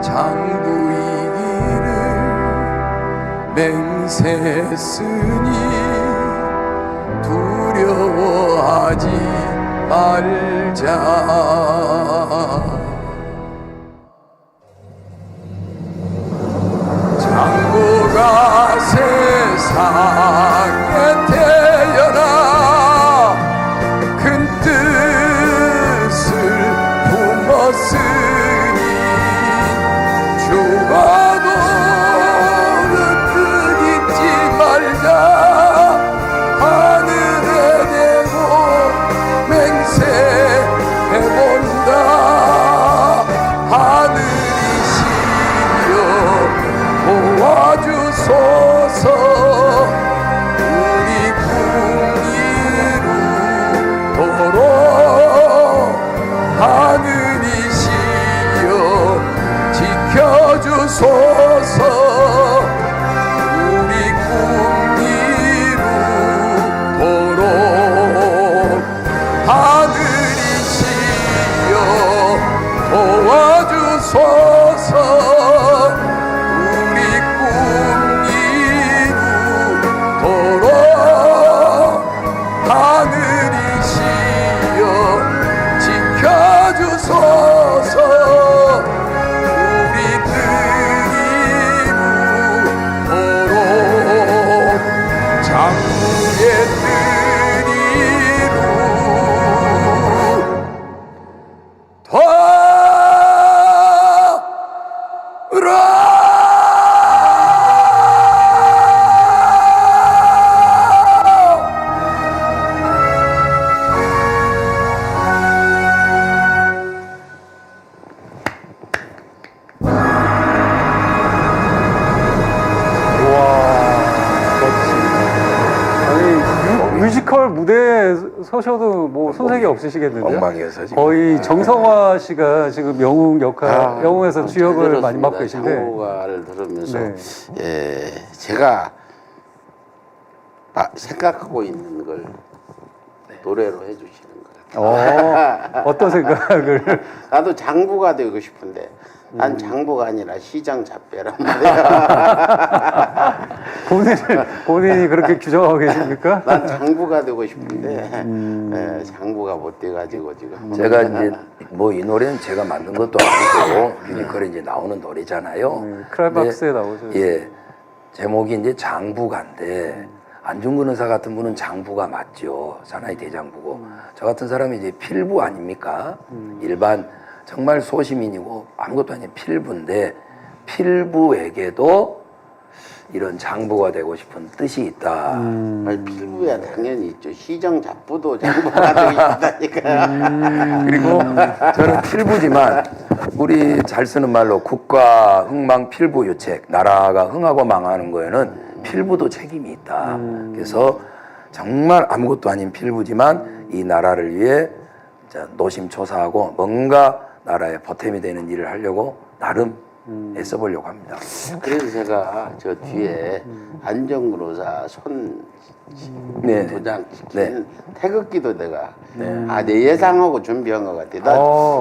장부이기를 맹세했으니 두려워하지 말자. 장부가 세상에 태어나 큰 뜻을 품었으니 죽어도 그 뜻 잊지 말자. 하늘에 대고 맹세해본다. 하늘이시여 도와주소서. 우리 꿈 이루도록 하늘이시여 지켜주소서. 우리 꿈 이루도록 하늘이시여 도와주소서. 우리 꿈 이루도록 하늘이시여 지켜주소서. 우리 뜻 이루도록 장부의 뜻 뮤지컬 무대에 서셔도 뭐 손색이 없으시겠는데요? 엉망이어서 지금. 거의 정성화 씨가 지금 영웅 역할, 영웅에서 주역을 많이 맡고 계신데. 장부가를 들으면서 네. 예, 제가 생각하고 있는 걸 노래로 해주시는 것 같아요. 어떤 생각을? 나도 장부가 되고 싶은데 난 장부가 아니라 시장 잡배란 말이야. 본인이 그렇게 규정하고 계십니까? 난 장부가 되고 싶은데 예, 장부가 못 돼가지고 지금. 제가 이제 뭐 이 노래는 제가 만든 것도 아니고 뮤지컬에 이제 나오는 노래잖아요. 크라이막스에 나오죠. 예, 제목이 이제 장부가인데 안중근 의사 같은 분은 장부가 맞죠. 사나이 대장부고 저 같은 사람이 이제 필부 아닙니까? 일반 정말 소시민이고 아무것도 아닌 필부인데 필부에게도 이런 장부가 되고 싶은 뜻이 있다. 아니, 필부야 당연히 있죠. 시장 잡부도 장부가 되고 싶다니까. 그리고 저는 필부지만 우리 잘 쓰는 말로 국가 흥망 필부 유책, 나라가 흥하고 망하는 거에는 필부도 책임이 있다. 그래서 정말 아무것도 아닌 필부지만 이 나라를 위해 노심초사하고 뭔가 나라에 보탬이 되는 일을 하려고 나름 애써보려고 합니다. 그래서 제가 저 뒤에 안정근 의사 손 네. 도장 찍힌 네. 태극기도 내가 내 예상하고 준비한 것 같아. 나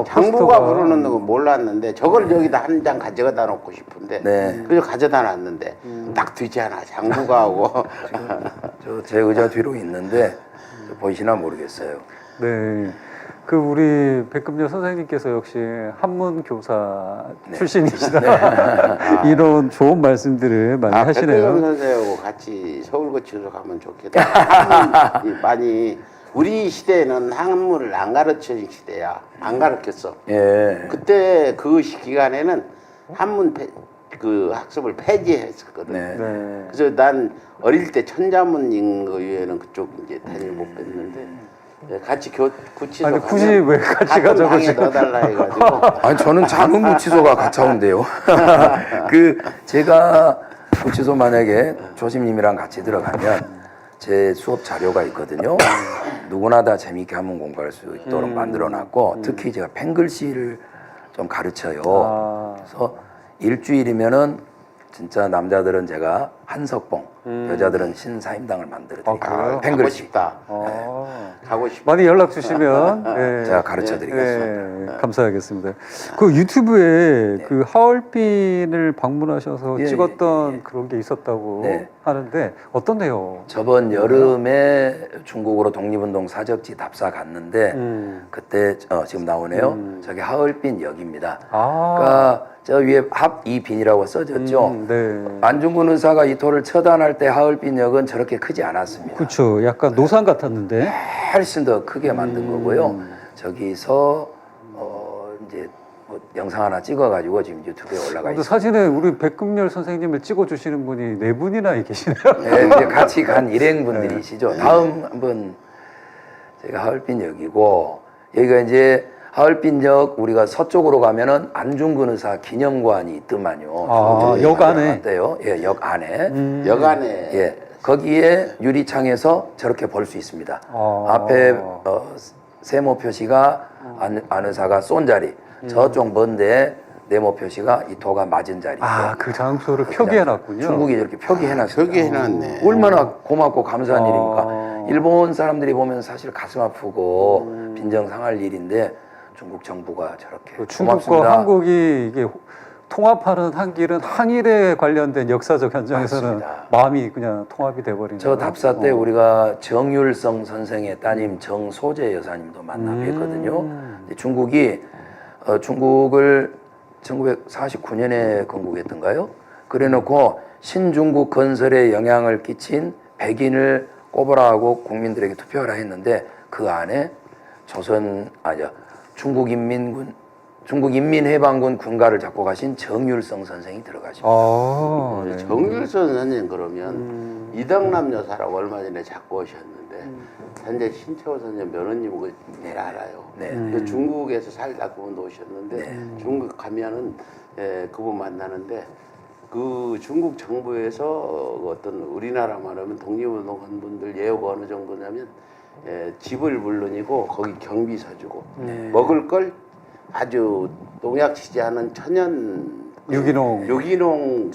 장부가 포스터가. 부르는 거 몰랐는데 저걸 여기다 한 장 가져다 놓고 싶은데 네. 그래서 가져다 놨는데 딱 뒤잖아 장부가 하고. 제 의자 뒤로 있는데 보이시나 모르겠어요. 네. 그 우리 백금열 선생님께서 역시 한문 교사 출신이시다. 이런 좋은 말씀들을 많이 백병 하시네요. 선생하고 같이 서울고치로 가면 좋겠다. 한문이 많이 우리 시대에는 한문을 안 가르치는 시대야. 안 가르쳤어. 예. 그때 그 기간에는 한문 그 학습을 폐지했었거든. 네. 네. 그래서 난 어릴 때 천자문인 거 외에는 그쪽 이제 다닐 못 뵀는데 같이 구치소 아니, 가면 굳이 왜 같이 같은 방에 가자고 넣어달라 해가지고 아니 저는 장흥구치소가 가까운데요. 제가 구치소 만약에 조심님이랑 같이 들어가면 제 수업 자료가 있거든요. 누구나 다 재미있게 한문 공부할 수 있도록 만들어놨고 특히 제가 펜글씨를 좀 가르쳐요. 그래서 일주일이면은 진짜 남자들은 제가 한석봉, 여자들은 신사임당을 만들어 아, 그래요? 드릴게요. 가고 팽글씨. 싶다. 가고 싶다. 많이 연락 주시면 예. 제가 가르쳐 드리겠습니다. 예, 감사하겠습니다. 그 유튜브에 그 하얼빈을 방문하셔서 예, 찍었던 그런 게 있었다고 네. 하는데 어떤 내용? 저번 여름에 중국으로 독립운동 사적지 답사 갔는데 그때 지금 나오네요. 저기 하얼빈 역입니다. 아, 그러니까 저 위에 합이빈이라고 써졌죠. 네. 안중근 의사가 이 돌을 처단할 때 하얼빈역은 저렇게 크지 않았습니다. 그렇죠. 약간 노상 같았는데. 훨씬 더 크게 만든 거고요. 저기서 이제 뭐 영상 하나 찍어가지고 지금 유튜브에 올라가 근데 있습니다. 사진에 우리 백금열 선생님을 찍어주시는 분이 네 분이나 계시네요. 네, 이제 같이 간 일행분들이시죠. 다음 한번 제가 하얼빈역이고 여기가 이제 하얼빈역 우리가 서쪽으로 가면은 안중근 의사 기념관이 있더만요. 아, 역 안에? 어때요? 예, 역 안에. 여간에 예, 거기에 유리창에서 저렇게 볼 수 있습니다. 아. 앞에 세모 표시가 안 의사가 쏜 자리, 저쪽 먼데 네모 표시가 이 도가 맞은 자리. 아, 그 장소를 표기해놨군요. 중국이 이렇게 표기해놨습니다. 표기해놨네. 얼마나 고맙고 감사한 아. 일입니까? 일본 사람들이 보면 사실 가슴 아프고 빈정 상할 일인데 중국 정부가 저렇게 그 중국과 고맙습니다. 한국이 이게 통합하는 한 길은 항일에 관련된 역사적 현장에서는 맞습니다. 마음이 그냥 통합이 돼버리는. 저 답사 때 우리가 정율성 선생의 따님 정소재 여사님도 만나 뵀거든요. 근데 중국이 중국을 1949년에 건국했던가요? 그래놓고 신중국 건설에 영향을 끼친 백인을 꼽으라고 국민들에게 투표하라 했는데 그 안에 중국인민해방군 군가를 잡고 가신 정율성 선생이 들어가십니다. 아, 네. 정일선 선생님 그러면 이덕남 여사라고 얼마 전에 잡고 오셨는데 현재 신채호 선생님 면허님 그 알아요. 네. 그 중국에서 살다 그분 오셨는데 중국 가면은 그분 만나는데 그 중국 정부에서 어떤 우리나라 말하면 독립운동한 분들 예우가 어느 정도냐면 집을 물론이고 거기 경비 서주고 먹을 걸 아주 농약치지 않은 천연 유기농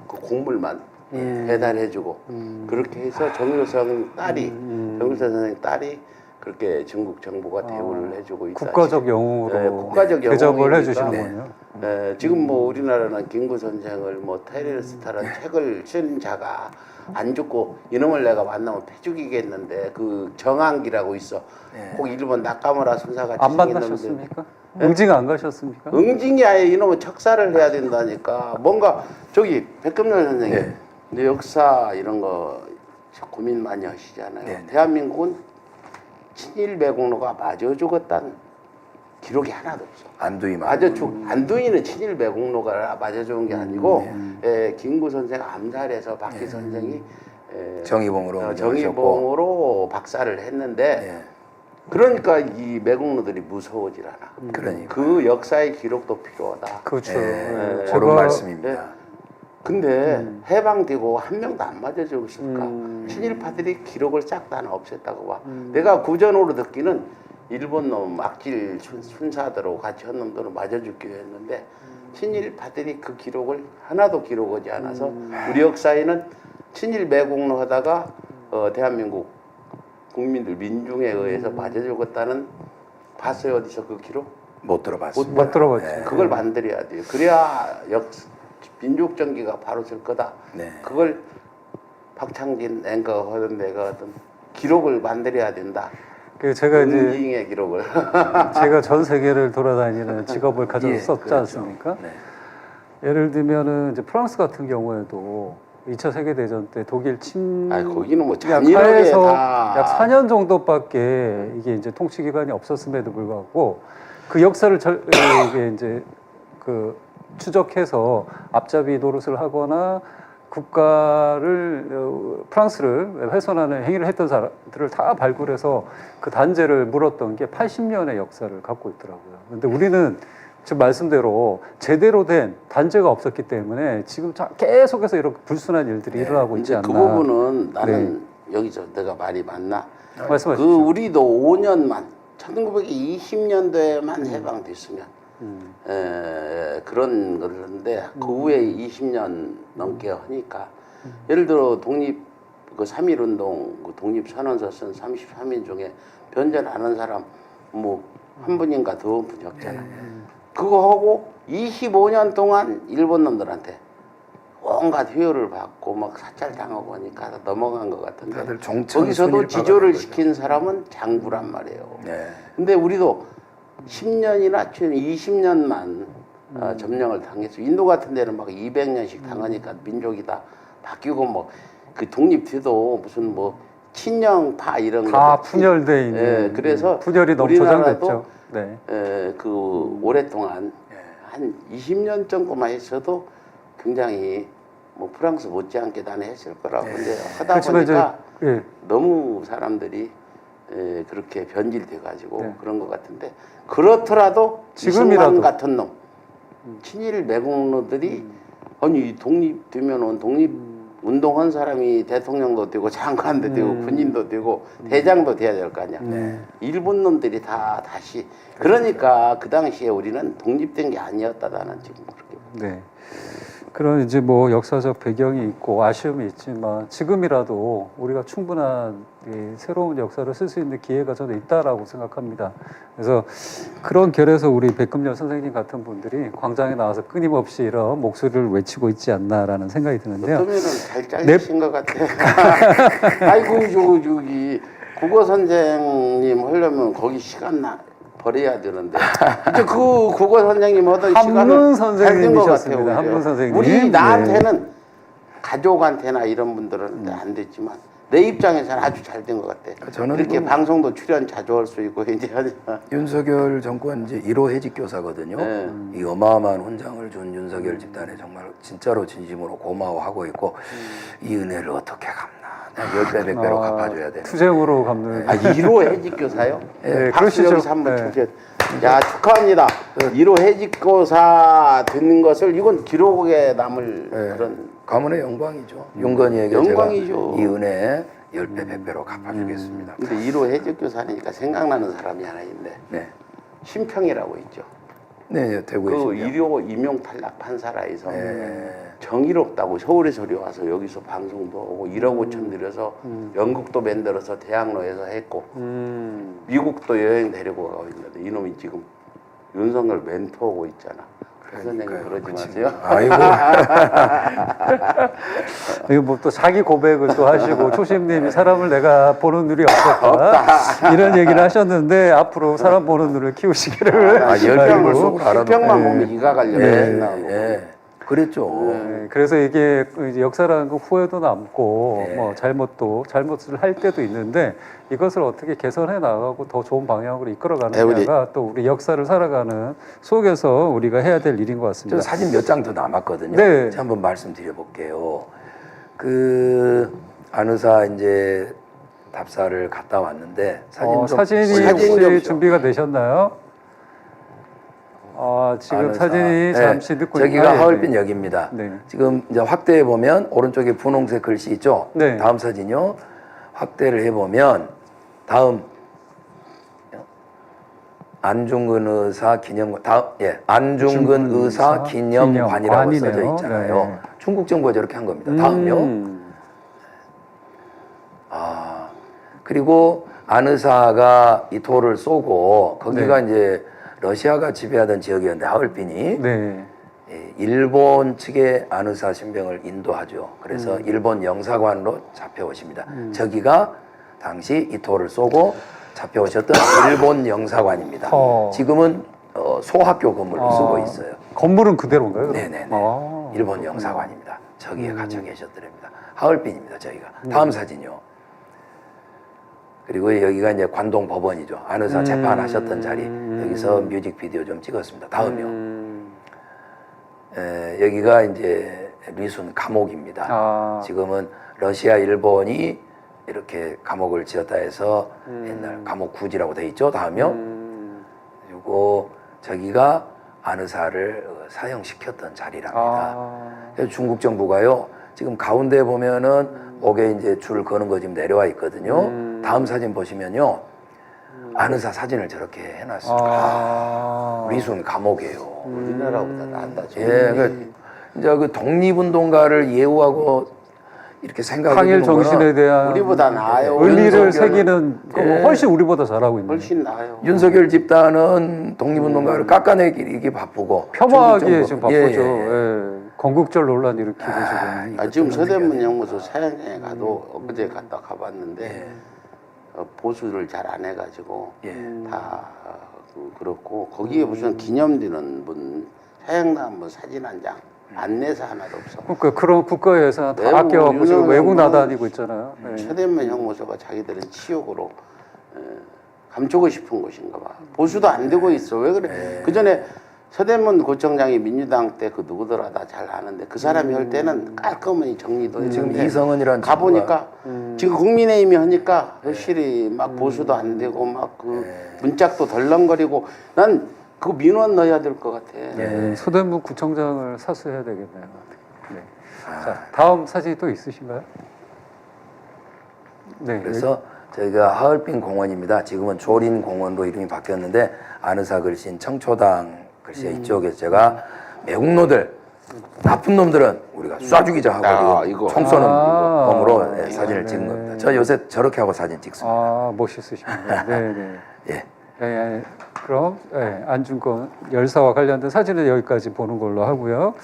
그 곡물만 배달해주고 그렇게 해서 정유성 딸이 정유성 선생 딸이 그렇게 중국 정부가 대우를 해주고 있다. 국가적 영웅으로 국가적 대접을 영웅이니까. 해주시는군요. 지금 뭐 우리나라는 김구 선생을 뭐 테러리스트라는 책을 쓴 자가 안 죽고 이놈을 내가 만나면 패죽이겠는데 그 정한기라고 있어. 꼭 일본 나카무라 순사가 안 만나셨습니까? 응징 안 가셨습니까? 응징이 아예 이놈은 척사를 해야 된다니까. 뭔가 저기 백금열 선생님 네. 근데 역사 이런 거 고민 많이 하시잖아요. 네. 대한민국은 친일 매국노가 맞아 죽었다는 기록이 하나도 없어. 안두인은 친일 매국노가 맞아 죽은 게 아니고 김구 선생 암살해서 박희 선생이 정의봉으로 박살을 했는데 그러니까 이 매국노들이 무서워질 않아. 그러니까. 그 역사의 기록도 필요하다. 그렇죠. 옳은 말씀입니다. 근데 해방되고 한 명도 안 맞아 죽었을까? 친일파들이 기록을 싹 다 없앴다고 봐. 내가 구전으로 듣기는 일본 놈 악질 순사들하고 같이 한 놈들은 맞아 죽기로 했는데 친일파들이 그 기록을 하나도 기록하지 않아서 우리 역사에는 친일 매국노 하다가 대한민국 국민들 민중에 의해서 맞아 죽었다는 봤어요 어디서 그 기록? 못 들어봤습니다. 못 들어봤죠. 그걸 만들어야 돼요. 그래야 민족 정기가 바로 설 거다. 네. 그걸 박창진 앵커가 하던 내가 하던 기록을 만들어야 된다. 그 제가 이제 응징의 기록을. 제가 전 세계를 돌아다니는 직업을 가져서 썼지 그렇죠. 않습니까? 네. 예를 들면은 이제 프랑스 같은 경우에도 2차 세계 대전 때 독일 거기는 뭐 잔인하게 침략하에서 다. 약 4년 정도밖에 이게 이제 통치 기간이 없었음에도 불구하고 그 역사를 이게 이제 그 추적해서 앞잡이 노릇을 하거나 프랑스를 훼손하는 행위를 했던 사람들을 다 발굴해서 그 단죄를 물었던 게 80년의 역사를 갖고 있더라고요. 근데 우리는 지금 말씀대로 제대로 된 단죄가 없었기 때문에 지금 계속해서 이렇게 불순한 일들이 일어나고 있지 않나. 그 부분은 나는 여기서 내가 말이 맞나? 말씀하십시오. 그 우리도 5년만 1920년도에만 해방됐으면 그런 건데 그 후에 20년 넘게 하니까 예를 들어 독립 그 3.1운동 그 독립선언서 쓴 33인 중에 변절 안 한 사람 뭐 한 분인가 더 분이 없잖아. 그거 하고 25년 동안 일본 놈들한테 온갖 회유를 받고 막 사찰 당하고 하니까 넘어간 것 같은데 다들 정청 거기서도 순위를 지조를 받았던 시킨 사람은 장부란 말이에요. 네. 근데 우리도 10년이나 20년만 점령을 당했어. 인도 같은 데는 막 200년씩 당하니까 민족이 다 바뀌고 뭐 그 독립 뒤도 무슨 뭐 친정파 이런 다 거 분열돼 있는. 예, 그래서 분열이 너무 우리나라도 조장됐죠. 네. 그 오랫동안 한 20년 정도만 했어도 굉장히 뭐 프랑스 못지않게 나는 했을 거라고 근데 하다 그렇지만 보니까 예. 너무 사람들이 그렇게 변질돼 가지고 네. 그런 것 같은데 그렇더라도 지금이라도. 이승만 같은 놈 친일 매국노들이 아니 독립되면은 독립 운동한 사람이 대통령도 되고 장관도 되고 군인도 되고 대장도 돼야 될 거 아니야. 일본 놈들이 다 다시 그러니까 그 당시에 우리는 독립된 게 아니었다 나는 지금 그렇게. 네. 그런 이제 뭐 역사적 배경이 있고 아쉬움이 있지만 지금이라도 우리가 충분한 이 새로운 역사를 쓸 수 있는 기회가 저는 있다라고 생각합니다. 그래서 그런 결에서 우리 백금열 선생님 같은 분들이 광장에 나와서 끊임없이 이런 목소리를 외치고 있지 않나라는 생각이 드는데요. 어쩌면은 잘 잘리신 것 같아. 아이고 저기 국어 선생님 하려면 거기 시간 버려야 되는데 이제 그 국어 선생님 하던 한문 시간을 잘된 것 같아요. 선생님이셨습니다. 오히려. 한문 선생님. 우리 네. 나한테는 가족한테나 이런 분들은 안 됐지만 내 입장에서는 아주 잘 된 것 같아. 저는 이렇게 그- 방송도 출연 자주 할 수 있고 이제 윤석열 정권 이제 1호 해직 교사거든요. 네. 이 어마어마한 훈장을 준 윤석열 집단에 정말 진짜로 진심으로 고마워하고 있고 이 은혜를 어떻게 갚나? 10배 100배로 갚아줘야 돼. 투쟁으로 갚는. 아 1호 해직교사요? 네, 박수 그러시죠. 여기서 한번 네. 주세요. 야 축하합니다. 1호 해직교사 듣는 것을 이건 기록에 남을 그런 가문의 영광이죠. 윤건이에게 영광이죠. 제가 이 은혜 10배 100배로 갚아주겠습니다. 근데 1호 해직교사니까 생각나는 사람이 하나 있는데 네, 심평이라고 있죠. 네, 되고 그 있습니다. 1호 임용 탈락 판사라에서 네. 정의롭다고 서울에 소리 와서 여기서 방송도 하고 1억 5천 들여서 연극도 만들어서 대학로에서 했고 미국도 여행 데리고 가고 있는데 이놈이 지금 윤석열 멘토하고 있잖아. 그 선생님 그러지 마세요. 아이고, 이거 뭐 또 자기 고백을 또 하시고 초심님이 사람을 내가 보는 눈이 없었다 이런 얘기를 하셨는데 앞으로 사람 보는 눈을 키우시기를. 아, 10병을 속으로 알아도. 10병만 보면 이가 갈려. 예, 그랬죠. 네, 그래서 이게 이제 역사라는 건 후회도 남고 네. 뭐 잘못을 할 때도 있는데 이것을 어떻게 개선해 나가고 더 좋은 방향으로 이끌어 네, 가느냐가 또 우리 역사를 살아가는 속에서 우리가 해야 될 일인 것 저 같습니다. 사진 몇 장 더 남았거든요. 네. 제가 한번 말씀드려 볼게요. 그 안의사 이제 답사를 갔다 왔는데 사진 좀 사진이 사진 혹시 좀 준비가 되셨나요? 지금 안의사. 사진이 네, 잠시 듣고 저기가 있나요? 하얼빈 역입니다. 네. 지금 이제 확대해 보면 오른쪽에 분홍색 글씨 있죠. 네. 다음 사진요. 확대를 해보면 다음 안중근 의사 기념관 다음 안중근 의사 기념관이라고 써져 기념관이네요. 있잖아요. 네. 중국 정부가 저렇게 한 겁니다. 다음요. 그리고 안 의사가 이 돌을 쏘고 거기가 이제 러시아가 지배하던 지역이었는데 하얼빈이 네. 일본 측의 안 의사 신병을 인도하죠. 그래서 일본 영사관으로 잡혀오십니다. 저기가 당시 이 돌을 쏘고 잡혀오셨던 일본 영사관입니다. 지금은 소학교 건물로 쓰고 있어요. 건물은 그대로인가요? 그럼? 네네네. 아. 일본 영사관입니다. 저기에 갇혀 계셨더랍니다. 하얼빈입니다. 저희가. 다음 사진요. 그리고 여기가 이제 관동 법원이죠. 안 의사 재판하셨던 자리. 여기서 뮤직비디오 좀 찍었습니다. 다음요. 여기가 이제 리순 감옥입니다. 지금은 러시아, 일본이 이렇게 감옥을 지었다 해서 옛날 감옥 구지라고 돼 있죠. 다음요. 그리고 저기가 안 의사를 사형시켰던 자리랍니다. 그래서 중국 정부가요. 지금 가운데 보면은 목에 이제 줄 거는 거 지금 내려와 있거든요. 다음 사진 보시면요. 안의사 사진을 저렇게 해놨습니다. 우리 손 감옥이에요. 우리나라보다 낫다. 예, 그 이제 그 독립운동가를 예우하고 이렇게 생각해 항일 정신에 대한 우리보다 나아요. 의미를 윤석열은- 새기는 거 예. 훨씬 우리보다 잘하고 있는. 훨씬 나아요. 윤석열 집단은 독립운동가를 깎아내기 바쁘고 폄하하기에 지금 중국 바쁘죠. 정부. 예. 건국절 논란 일으키고 지금. 지금 서대문 연구소 사양장에 가도 엊그제 갔다 가봤는데 보수를 잘 안 해가지고 예. 다 그렇고 거기에 무슨 기념되는 분 사양남 뭐 사진 한 장 안내사 하나도 없어. 그러니까 그런 국가 예산 다 외국 아껴갖고 지금 유명한 외국 분, 나다니고 있잖아요. 예. 서대문 연구소가 자기들은 치욕으로 감추고 싶은 곳인가 봐. 보수도 안 되고 있어. 왜 그래? 그 전에 서대문 구청장이 민주당 때 그 누구더라 나 잘 아는데 그 사람이 할 때는 깔끔하니 정리도 지금 했는데 이성은이라는 가보니까 지금 국민의힘이 하니까 확실히 막 보수도 안 되고 막 그 문짝도 덜렁거리고 난 그거 민원 넣어야 될 것 같아. 네, 서대문 구청장을 사수해야 되겠네요. 네. 자, 다음 사진이 또 있으신가요? 네. 그래서 저희가 하얼빈 공원입니다. 지금은 조린 공원으로 이름이 바뀌었는데 안의사 글씨인 청초당 글씨가 이쪽에서 제가 매국노들 나쁜 놈들은 우리가 쏴 죽이자 하고 이거. 총 쏘는 아. 놈으로 사진을 찍은 네. 겁니다. 저 요새 저렇게 하고 사진 찍습니다. 아, 멋있으십니다. 네, 네. 예. 예, 그럼 안중근 열사와 관련된 사진은 여기까지 보는 걸로 하고요.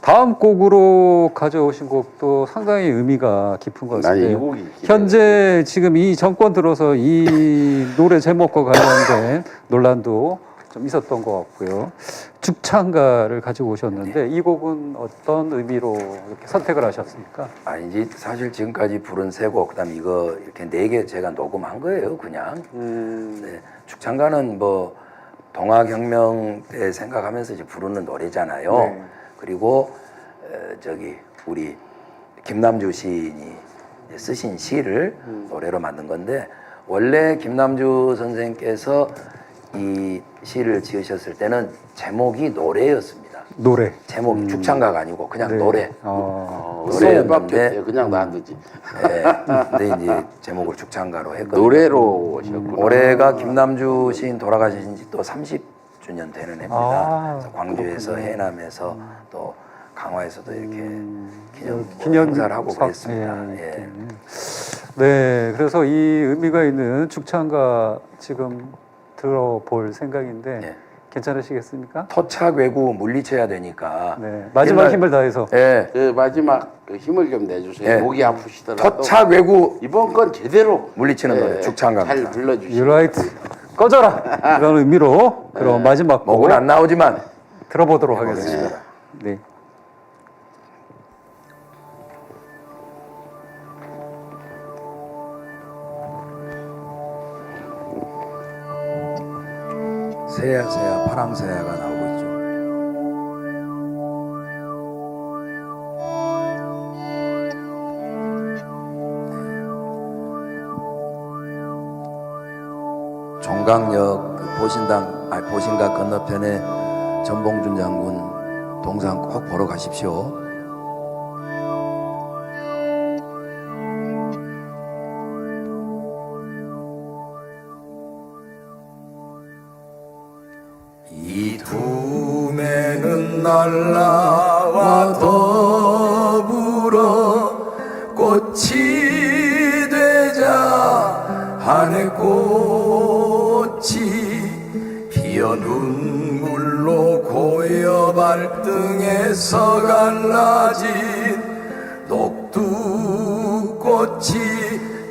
다음 곡으로 가져오신 곡도 상당히 의미가 깊은 것 난 이 같습니다. 곡이 현재 지금 이 정권 들어서 이 노래 제목과 관련된 논란도 좀 있었던 것 같고요. 죽창가를 가지고 오셨는데 이 곡은 어떤 의미로 이렇게 선택을 하셨습니까? 아니지 사실 지금까지 부른 세 곡 그다음 이거 이렇게 4개 제가 녹음한 거예요 그냥. 네. 죽창가는 뭐 동학혁명 때 생각하면서 이제 부르는 노래잖아요. 네. 그리고 저기 우리 김남주 시인이 쓰신 시를 노래로 만든 건데 원래 김남주 선생께서 이 시를 지으셨을 때는 제목이 노래였습니다. 노래. 제목이 죽창가가 아니고 그냥 네. 노래. 노래밖에 그냥 놔두지. 네. 근데 이제 제목을 죽창가로 했거든요. 노래로 오셨구나. 올해가 김남주 시인 돌아가신 지 또 30주년 되는 해입니다. 아, 그래서 광주에서 해남에서 또 강화에서도 이렇게 기념 행사를 하고 사- 그랬습니다. 예, 예. 이렇게. 네, 그래서 이 의미가 있는 죽창가 지금 들어볼 생각인데 예. 괜찮으시겠습니까? 토착 외구 물리쳐야 되니까. 네, 마지막 옛날- 힘을 다해서. 예. 그 마지막 그 힘을 좀 내주세요. 예. 목이 아프시더라도 토착 외구 이번 건 제대로 물리치는 노래 죽창가입니다. 잘 불러주시고. 유라이트 꺼져라 이런 의미로 그럼 마지막 곡 목은 안 나오지만 들어보도록 하겠습니다. 네. 새야 새야 파랑새야가 나오고 있죠. 종강역 그 보신각 건너편에 전봉준 장군 동상 꼭 보러 가십시오. 이 두매는 날라와 더불어 꽃이 되자 하늘 꽃이 피어 눈물로 고여 발등에서 갈라진 녹두꽃이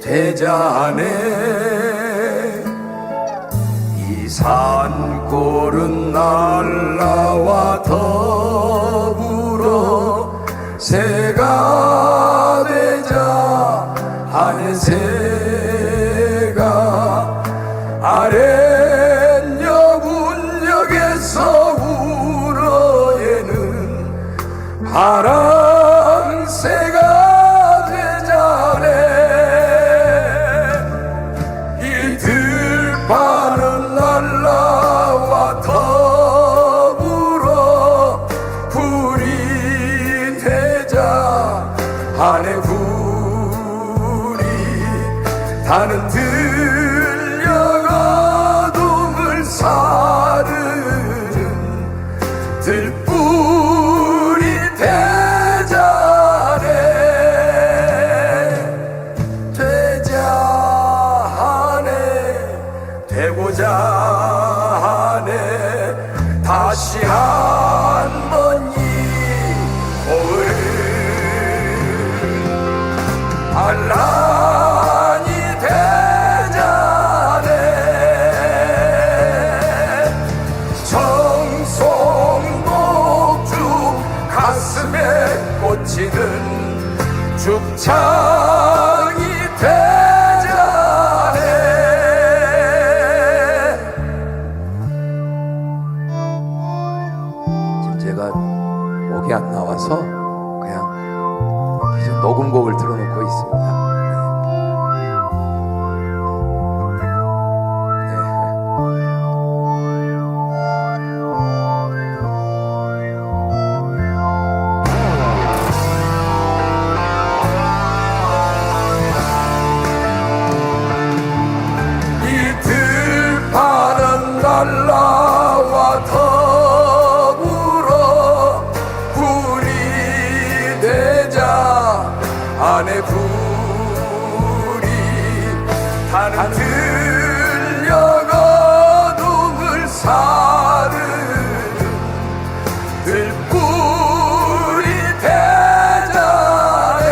되자 하네. 이 산골은 날라와 더불어 새가 되자 하늘 새가 아랫역 운역에서 울어예는 파랑새가 되자네. 이 들판은 날라와 더불어 불이 되자 하네. 불이 다는 들려가 반란이 대자네 청송독주 가슴에 꽂히는 죽창이 대자네 지금 제가 목이 안 나와서 그냥 계속 녹음곡을 틀어놓고 있습니다. 이 들판은 날라와 더불어 불이 되자 안에 불이 타는 들려가 어둠을 사르는 들불이 대자네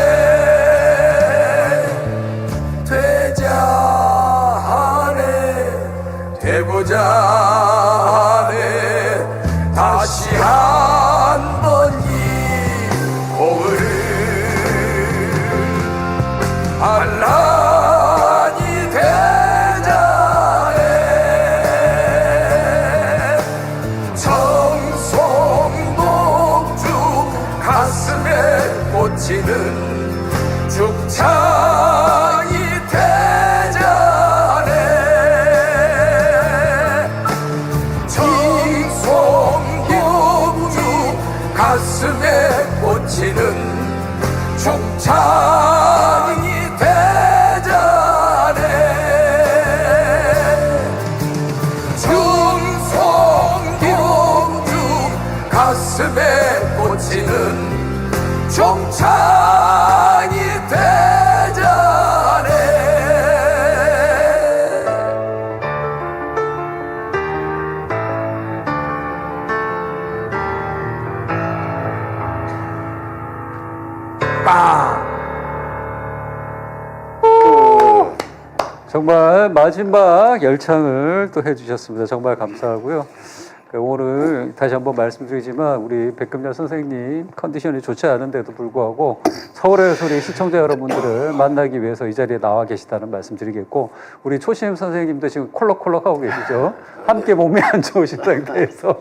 되자하네 되보자하네 다시 한번 이 공을 반란이 대자에 청송독주 가슴에 꽂히는 죽창이 대자네 청송독주 가슴에 꽂히는 죽창이 대자네 청송독주 가슴에 꽂히는 종창이 대자네 빵 정말 마지막 열창을 또 해주셨습니다. 정말 감사하고요. 오늘 다시 한번 말씀드리지만 우리 백금열 선생님 컨디션이 좋지 않은데도 불구하고 서울의 소리 시청자 여러분들을 만나기 위해서 이 자리에 나와 계시다는 말씀드리겠고 우리 초심 선생님도 지금 콜록콜록 하고 계시죠. 함께 몸이 안 좋으신 상태에서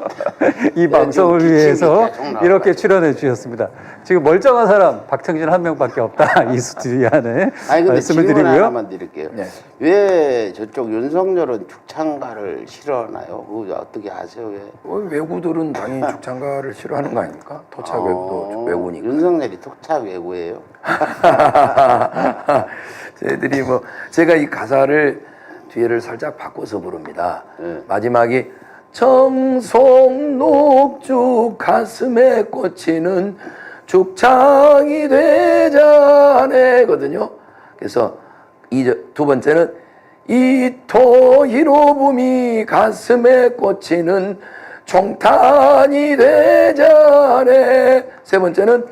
이 방송을 위해서 이렇게 출연해 주셨습니다. 지금 멀쩡한 사람 박창진 한 명밖에 없다 이 스튜디오 안에 아니 근데 말씀을 질문 드리고요. 하나만 드릴게요. 네. 왜 저쪽 윤석열은 죽창가를 싫어하나요? 그거 어떻게 아세요? 왜? 외구들은 당연히 죽창가를 싫어하는 거 아닙니까? 토착 외구도 외구니까. 윤석열이 토착 외구예요. 저희들이 뭐 제가 이 가사를 뒤에를 살짝 바꿔서 부릅니다. 네. 마지막이 청송녹주 가슴에 꽂히는 죽창이 되자네거든요. 그래서 두 번째는 이토 히로부미 가슴에 꽂히는 총탄이 되자네. 세 번째는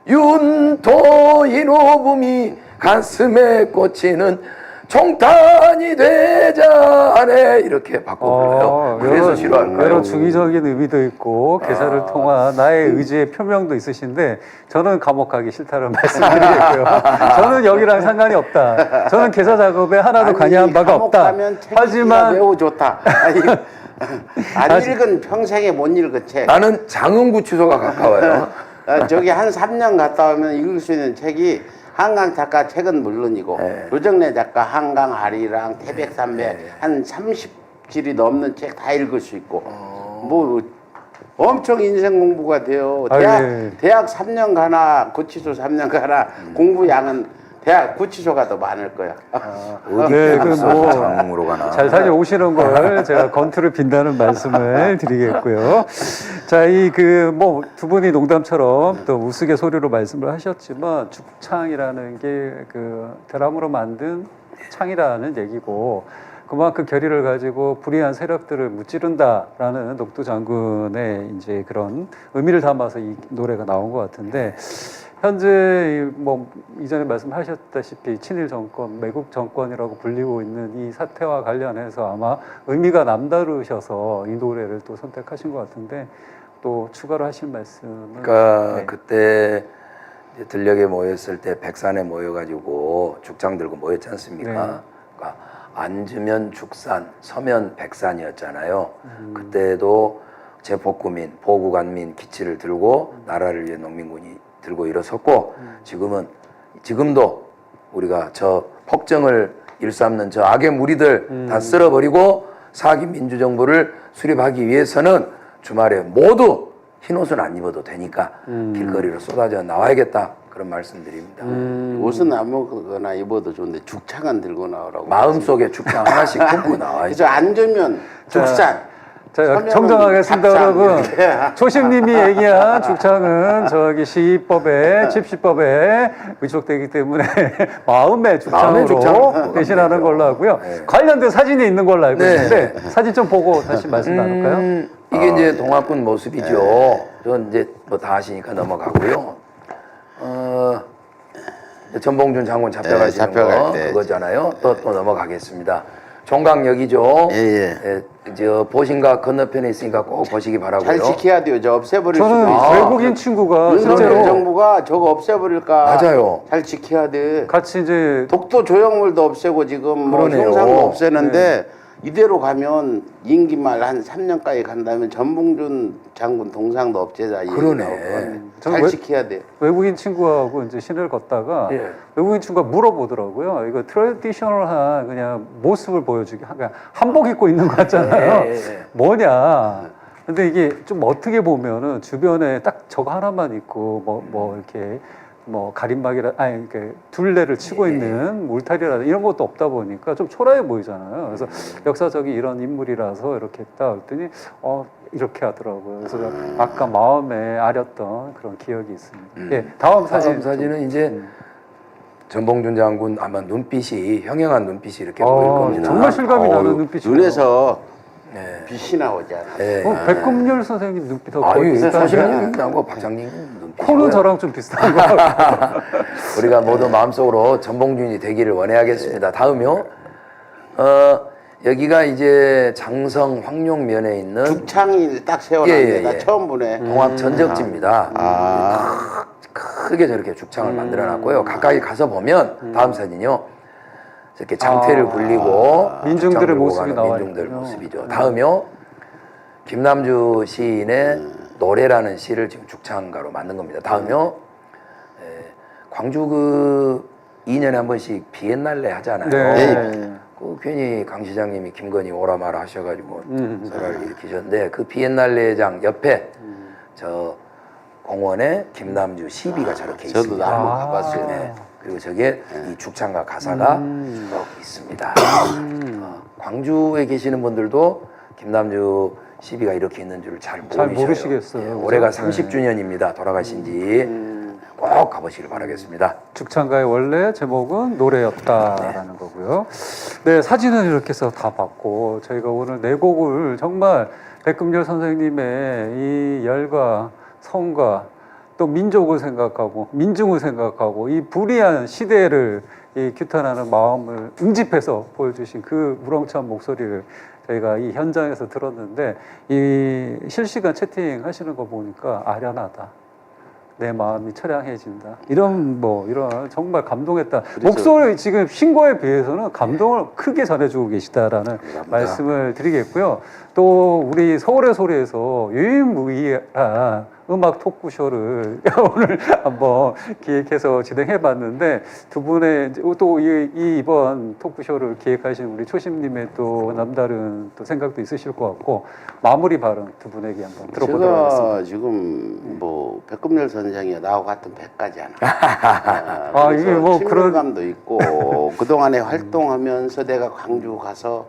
윤토 히로부미 가슴에 꽂히는 총탄이 되자네. 이렇게 바꿔 불러요. 그래서 싫어하는 거예요. 여러 중의적인 의미도 있고 개사를 통한 나의 의지의 표명도 있으신데 저는 감옥 가기 싫다는 말씀드리고요. 저는 여기랑 상관이 없다. 저는 개사 작업에 하나도 관여한 바가 없다. 하지만 매우 좋다. 안 읽은 평생에 못 읽은 책. 나는 장흥구치소가 가까워요. 저기 한 3년 갔다 오면 읽을 수 있는 책이 한강 작가 책은 물론이고 네. 노정래 작가 한강 아리랑 태백산맥 한 30질이 넘는 책 다 읽을 수 있고 뭐 엄청 인생 공부가 돼요. 대학 3년 가나 구치소 3년 가나 공부 양은 대학 구치소가 더 많을 거야. 네, 뭐 장흥으로 가나. 잘 다녀오시는 걸 제가 건투를 빈다는 말씀을 드리겠고요. 자, 이 뭐 두 분이 농담처럼 또 우스갯소리로 말씀을 하셨지만 죽창이라는 게 대나무로 만든 창이라는 얘기고 그만큼 결의를 가지고 불의한 세력들을 무찌른다라는 녹두 장군의 이제 그런 의미를 담아서 이 노래가 나온 것 같은데 현재 뭐 이전에 말씀하셨다시피 친일 정권, 매국 정권이라고 불리고 있는 이 사태와 관련해서 아마 의미가 남다르셔서 이 노래를 또 선택하신 것 같은데 또 추가로 하실 말씀은? 그러니까 네. 그때 이제 들녘에 모였을 때 백산에 모여가지고 죽장 들고 모였지 않습니까? 네. 그러니까 앉으면 죽산, 서면 백산이었잖아요. 그때도 제복구민, 보국안민 기치를 들고 나라를 위해 농민군이 들고 일어섰고 지금도 우리가 저 폭정을 일삼는 저 악의 무리들 다 쓸어버리고 사기 민주정부를 수립하기 위해서는 주말에 모두 흰옷은 안 입어도 되니까 길거리로 쏟아져 나와야겠다 그런 말씀드립니다. 옷은 아무거나 입어도 좋은데 죽창은 들고 나오라고. 마음속에 죽창 하나씩 품고 나와야죠. 그래서 앉으면 죽산. 자, 서면은 정정하겠습니다, 밥상 여러분. 이렇게. 초심님이 얘기한 죽창은 저기 시법에, 집시법에 위촉되기 때문에 마음의 죽창으로 죽창. 대신하는 걸로 하고요. 네. 관련된 사진이 있는 걸로 알고 네. 있는데 사진 좀 보고 다시 말씀 나눌까요? 이게 이제 동학군 모습이죠. 전 이제 뭐 다 아시니까 넘어가고요. 전봉준 장군 잡혀가시는 잡혀갈 거 때 그거잖아요. 또 넘어가겠습니다. 종강역이죠. 예. 저 보신각 건너편에 있으니까 꼭 보시기 바라고요. 잘 지켜야 돼요. 저 없애버릴 수도 저는 있어. 외국인 친구가 윤석열 실제로 정부가 저거 없애버릴까. 맞아요. 잘 지켜야 돼. 같이 이제 독도 조형물도 없애고 지금 뭐 그러네요. 형상도 없애는데 이대로 가면 임기 말 한 3년까지 간다면 전봉준 장군 동상도 없애자. 이 얘기 그러네. 나올 거 아니에요. 저는 잘 지켜야 돼. 외국인 친구하고 이제 시내를 걷다가 예. 외국인 친구가 물어보더라고요. 이거 트래디셔널한 그냥 모습을 보여주기, 그냥 한복 입고 있는 거 같잖아요. 예. 뭐냐. 근데 이게 좀 어떻게 보면은 주변에 딱 저거 하나만 있고 뭐 이렇게 뭐 가림막이라 아니 이렇게 둘레를 치고 있는 울타리라든 이런 것도 없다 보니까 좀 초라해 보이잖아요. 그래서 역사적인 이런 인물이라서 이렇게 했다 했더니 이렇게 하더라고요. 그래서 아까 마음에 아렸던 그런 기억이 있습니다. 예, 다음 사진은 이제 전봉준 장군 아마 눈빛이 형형한 눈빛이 이렇게 보일 겁니다. 정말 실감이 나는 눈빛이에요. 눈에서 네. 빛이 나오잖아. 네. 백금열 선생님 눈빛하고 거의 아유, 비슷하죠. 소심님하고 박장님 눈빛. 코는 저랑 좀 비슷한 거 같아요. 우리가 모두 마음속으로 전봉준이 되기를 원해야겠습니다. 다음요. 여기가 이제 장성 황룡면에 있는 죽창이 딱 세워놨네. 예. 나 처음 보네. 동학 전적지입니다. 아. 크게 저렇게 죽창을 만들어놨고요. 가까이 가서 보면 다음 사진요. 이렇게 장태를 굴리고 민중들의 죽창 모습이 들고 가는 나와요. 민중들 모습이죠. 다음요. 김남주 시인의 노래라는 시를 지금 죽창가로 만든 겁니다. 다음요. 광주 그 2년에 한 번씩 비엔날레 하잖아요. 네. 그 괜히 강 시장님이 김건희 오라 마라 하셔가지고 설화를 일으키셨는데 그 비엔날레장 옆에 저 공원에 김남주 시비가 저렇게 저도 있습니다. 한번 가봤어요. 네. 그리고 저게 이 죽창가 가사가 여기 있습니다. 광주에 계시는 분들도 김남주 시비가 이렇게 있는 줄 잘 모르시겠어요. 예, 그죠? 올해가 네. 30주년입니다. 돌아가신 지 꼭 가보시길 바라겠습니다. 죽창가의 원래 제목은 노래였다라는 거고요. 네, 사진은 이렇게 해서 다 봤고 저희가 오늘 네 곡을 정말 백금열 선생님의 이 열과 성과 또 민족을 생각하고 민중을 생각하고 이 불이한 시대를 이 규탄하는 마음을 응집해서 보여주신 그 우렁찬 목소리를 저희가 이 현장에서 들었는데 이 실시간 채팅 하시는 거 보니까 아련하다. 내 마음이 처량해진다. 이런 정말 감동했다. 목소리 지금 신고에 비해서는 감동을 크게 전해주고 계시다라는 말씀을 드리겠고요. 또 우리 서울의 소리에서 유일무이한 음악 토크쇼를 오늘 한번 기획해서 진행해봤는데 두 분의 또 이번 토크쇼를 기획하신 우리 초심님의 또 남다른 또 생각도 있으실 것 같고 마무리 발언 두 분에게 한번 들어보도록 하겠습니다. 제가 지금 뭐 백금열 선생이 나하고 같은 백가지 않아. 아, 이게 뭐 그런 친밀감도 있고 그동안에 활동하면서 내가 광주 가서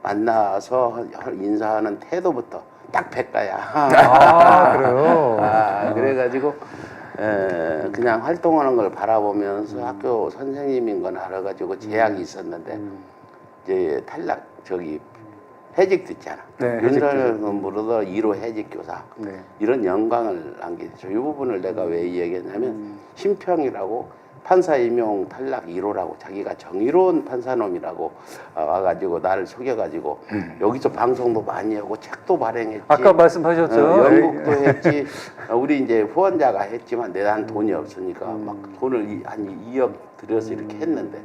만나서 인사하는 태도부터 딱 백가야. 아, 그래요? 그래가지고 그냥 활동하는 걸 바라보면서 학교 선생님인 건 알아가지고 제약이 있었는데 이제 해직도 있잖아. 네, 윤석열 정부로도 1호 해직교사 네. 이런 영광을 안기죠. 이 부분을 내가 왜 얘기했냐면 심평이라고 판사 임용 탈락 1호라고 자기가 정의로운 판사놈이라고 와가지고 나를 속여가지고 여기서 방송도 많이 하고 책도 발행했지. 아까 말씀하셨죠. 연극도 했지. 우리 이제 후원자가 했지만 내한 돈이 없으니까 막 돈을 한 2억 들여서 이렇게 했는데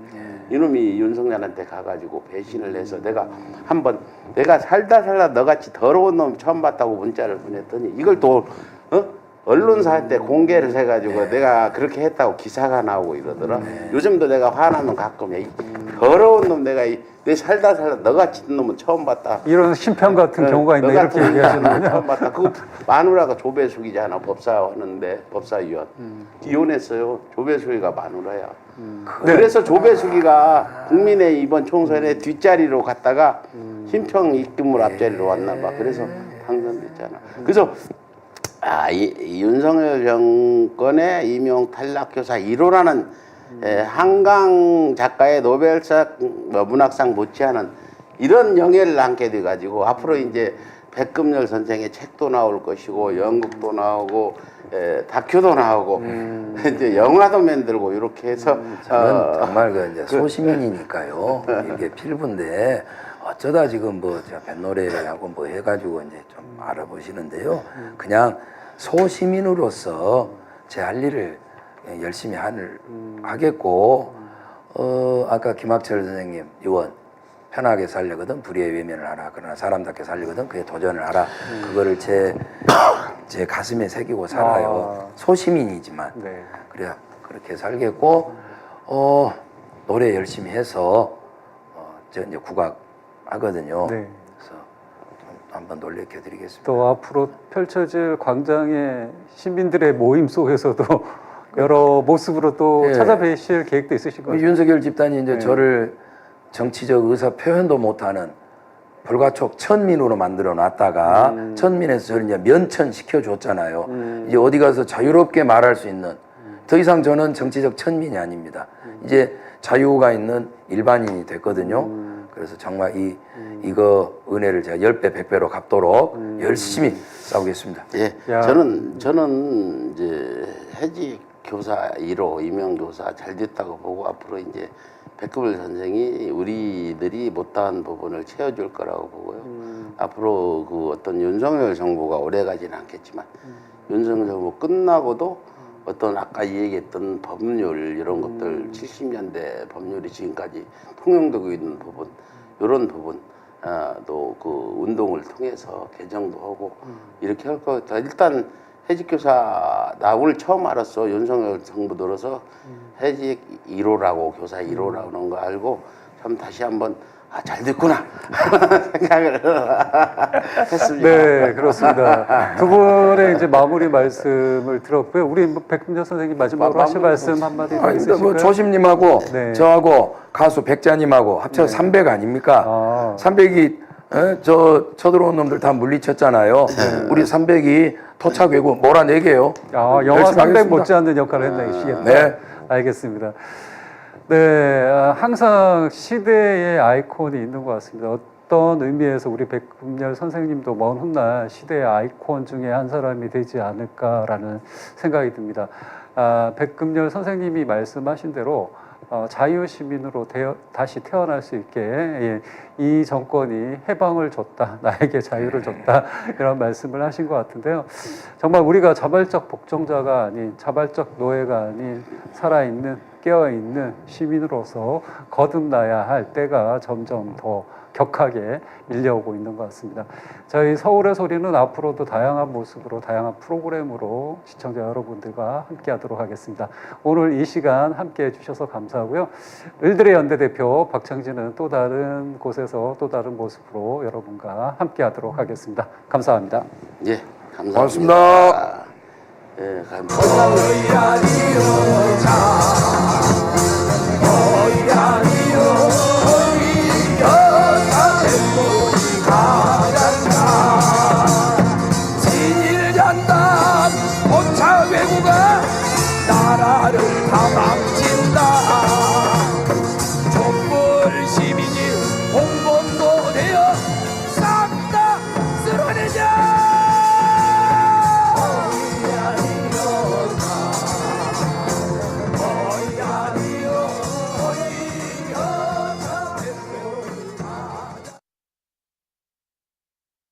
이놈이 윤석열한테 가가지고 배신을 해서 내가 한번 내가 살다 너같이 더러운 놈 처음 봤다고 문자를 보냈더니 이걸 또 언론사한테 공개를 해가지고 내가 그렇게 했다고 기사가 나오고 이러더라. 요즘도 내가 화나면 가끔 이 더러운 놈 내가 내 살다 너같이 놈은 처음 봤다. 이런 심평 같은 경우가 있네 이렇게 얘기하시는군요. 처음 봤다. 그 마누라가 조배숙이잖아. 법사하는데 법사위원 이혼했어요. 조배숙이가 마누라야. 그래서 조배숙이가 국민의 이번 총선에 뒷자리로 갔다가 심평 입금물 앞자리로 왔나 봐. 그래서 당선됐잖아. 그래서 이 윤석열 정권의 임용 탈락 교사 1호라는 한강 작가의 노벨상 문학상 못지않은 이런 영예를 안게 돼 가지고 앞으로 이제 백금열 선생의 책도 나올 것이고 연극도 나오고 다큐도 나오고 이제 영화도 만들고 이렇게 해서 저는 정말 그 이제 소시민이니까요. 이게 필부인데 어쩌다 지금 뭐 제가 뱃노래하고 뭐 해가지고 이제 좀 알아보시는데요. 그냥 소시민으로서 제 할 일을 열심히 하겠고 아까 김학철 선생님 의원 편하게 살려거든 불의의 외면을 하라. 그러나 사람답게 살려거든 그에 도전을 하라. 그거를 제 가슴에 새기고 살아요. 소시민이지만 네. 그래야 그렇게 살겠고 노래 열심히 해서 저 이제 국악 하거든요. 네. 그래서 한번 놀래켜드리겠습니다. 또 앞으로 펼쳐질 광장의 시민들의 모임 속에서도 여러 모습으로 또 예. 찾아뵈실 계획도 있으신 거죠? 윤석열 집단이 이제 저를 정치적 의사 표현도 못하는 불가촉 천민으로 만들어 놨다가 천민에서 저를 이제 면천 시켜줬잖아요. 이제 어디 가서 자유롭게 말할 수 있는 더 이상 저는 정치적 천민이 아닙니다. 이제 자유가 있는 일반인이 됐거든요. 그래서 정말 이거 은혜를 제가 10배, 100배로 갚도록 열심히 싸우겠습니다. 예, 야. 저는 이제 해직 교사 1호 임용 교사 잘 됐다고 보고 앞으로 이제 백금을 선생이 우리들이 못한 부분을 채워줄 거라고 보고요. 앞으로 그 어떤 윤석열 정부가 오래 가지는 않겠지만 윤석열 정부 끝나고도 어떤 아까 얘기했던 법률 이런 것들 70년대 법률이 지금까지 통용되고 있는 부분 이런 부분 또 그 운동을 통해서 개정도 하고 이렇게 할 것 같아. 일단 해직교사 나 오늘 처음 알았어. 윤석열 정부 들어서 해직 1호라고 교사 1호라는 거 알고 참 다시 한번 잘 됐구나 생각을 했습니다. 네, 그렇습니다. 두 분의 이제 마무리 말씀을 들었고요. 우리 백금열 선생님 마지막으로 하실 말씀 한마디 더 있으실까요? 뭐 조심님하고 네. 저하고 가수 백자님하고 합쳐서 300 아닙니까? 300이 저 쳐들어온 놈들 다 물리쳤잖아요. 우리 300이 토착외고 몰아내게요. 영화 열심히 300 하겠습니다. 못지않는 역할을 했네시겠다. 네. 알겠습니다. 네, 항상 시대의 아이콘이 있는 것 같습니다. 어떤 의미에서 우리 백금열 선생님도 먼 훗날 시대의 아이콘 중에 한 사람이 되지 않을까라는 생각이 듭니다. 백금열 선생님이 말씀하신 대로 자유시민으로 다시 태어날 수 있게 이 정권이 해방을 줬다, 나에게 자유를 줬다 이런 말씀을 하신 것 같은데요. 정말 우리가 자발적 복종자가 아닌 자발적 노예가 아닌 살아있는 깨어있는 시민으로서 거듭나야 할 때가 점점 더 격하게 밀려오고 있는 것 같습니다. 저희 서울의 소리는 앞으로도 다양한 모습으로 다양한 프로그램으로 시청자 여러분들과 함께 하도록 하겠습니다. 오늘 이 시간 함께 해주셔서 감사하고요. 을들의 연대 대표 박창진은 또 다른 곳에서 또 다른 모습으로 여러분과 함께 하도록 하겠습니다. 감사합니다. 예, 감사합니다. 고맙습니다. 예, 감사합니다.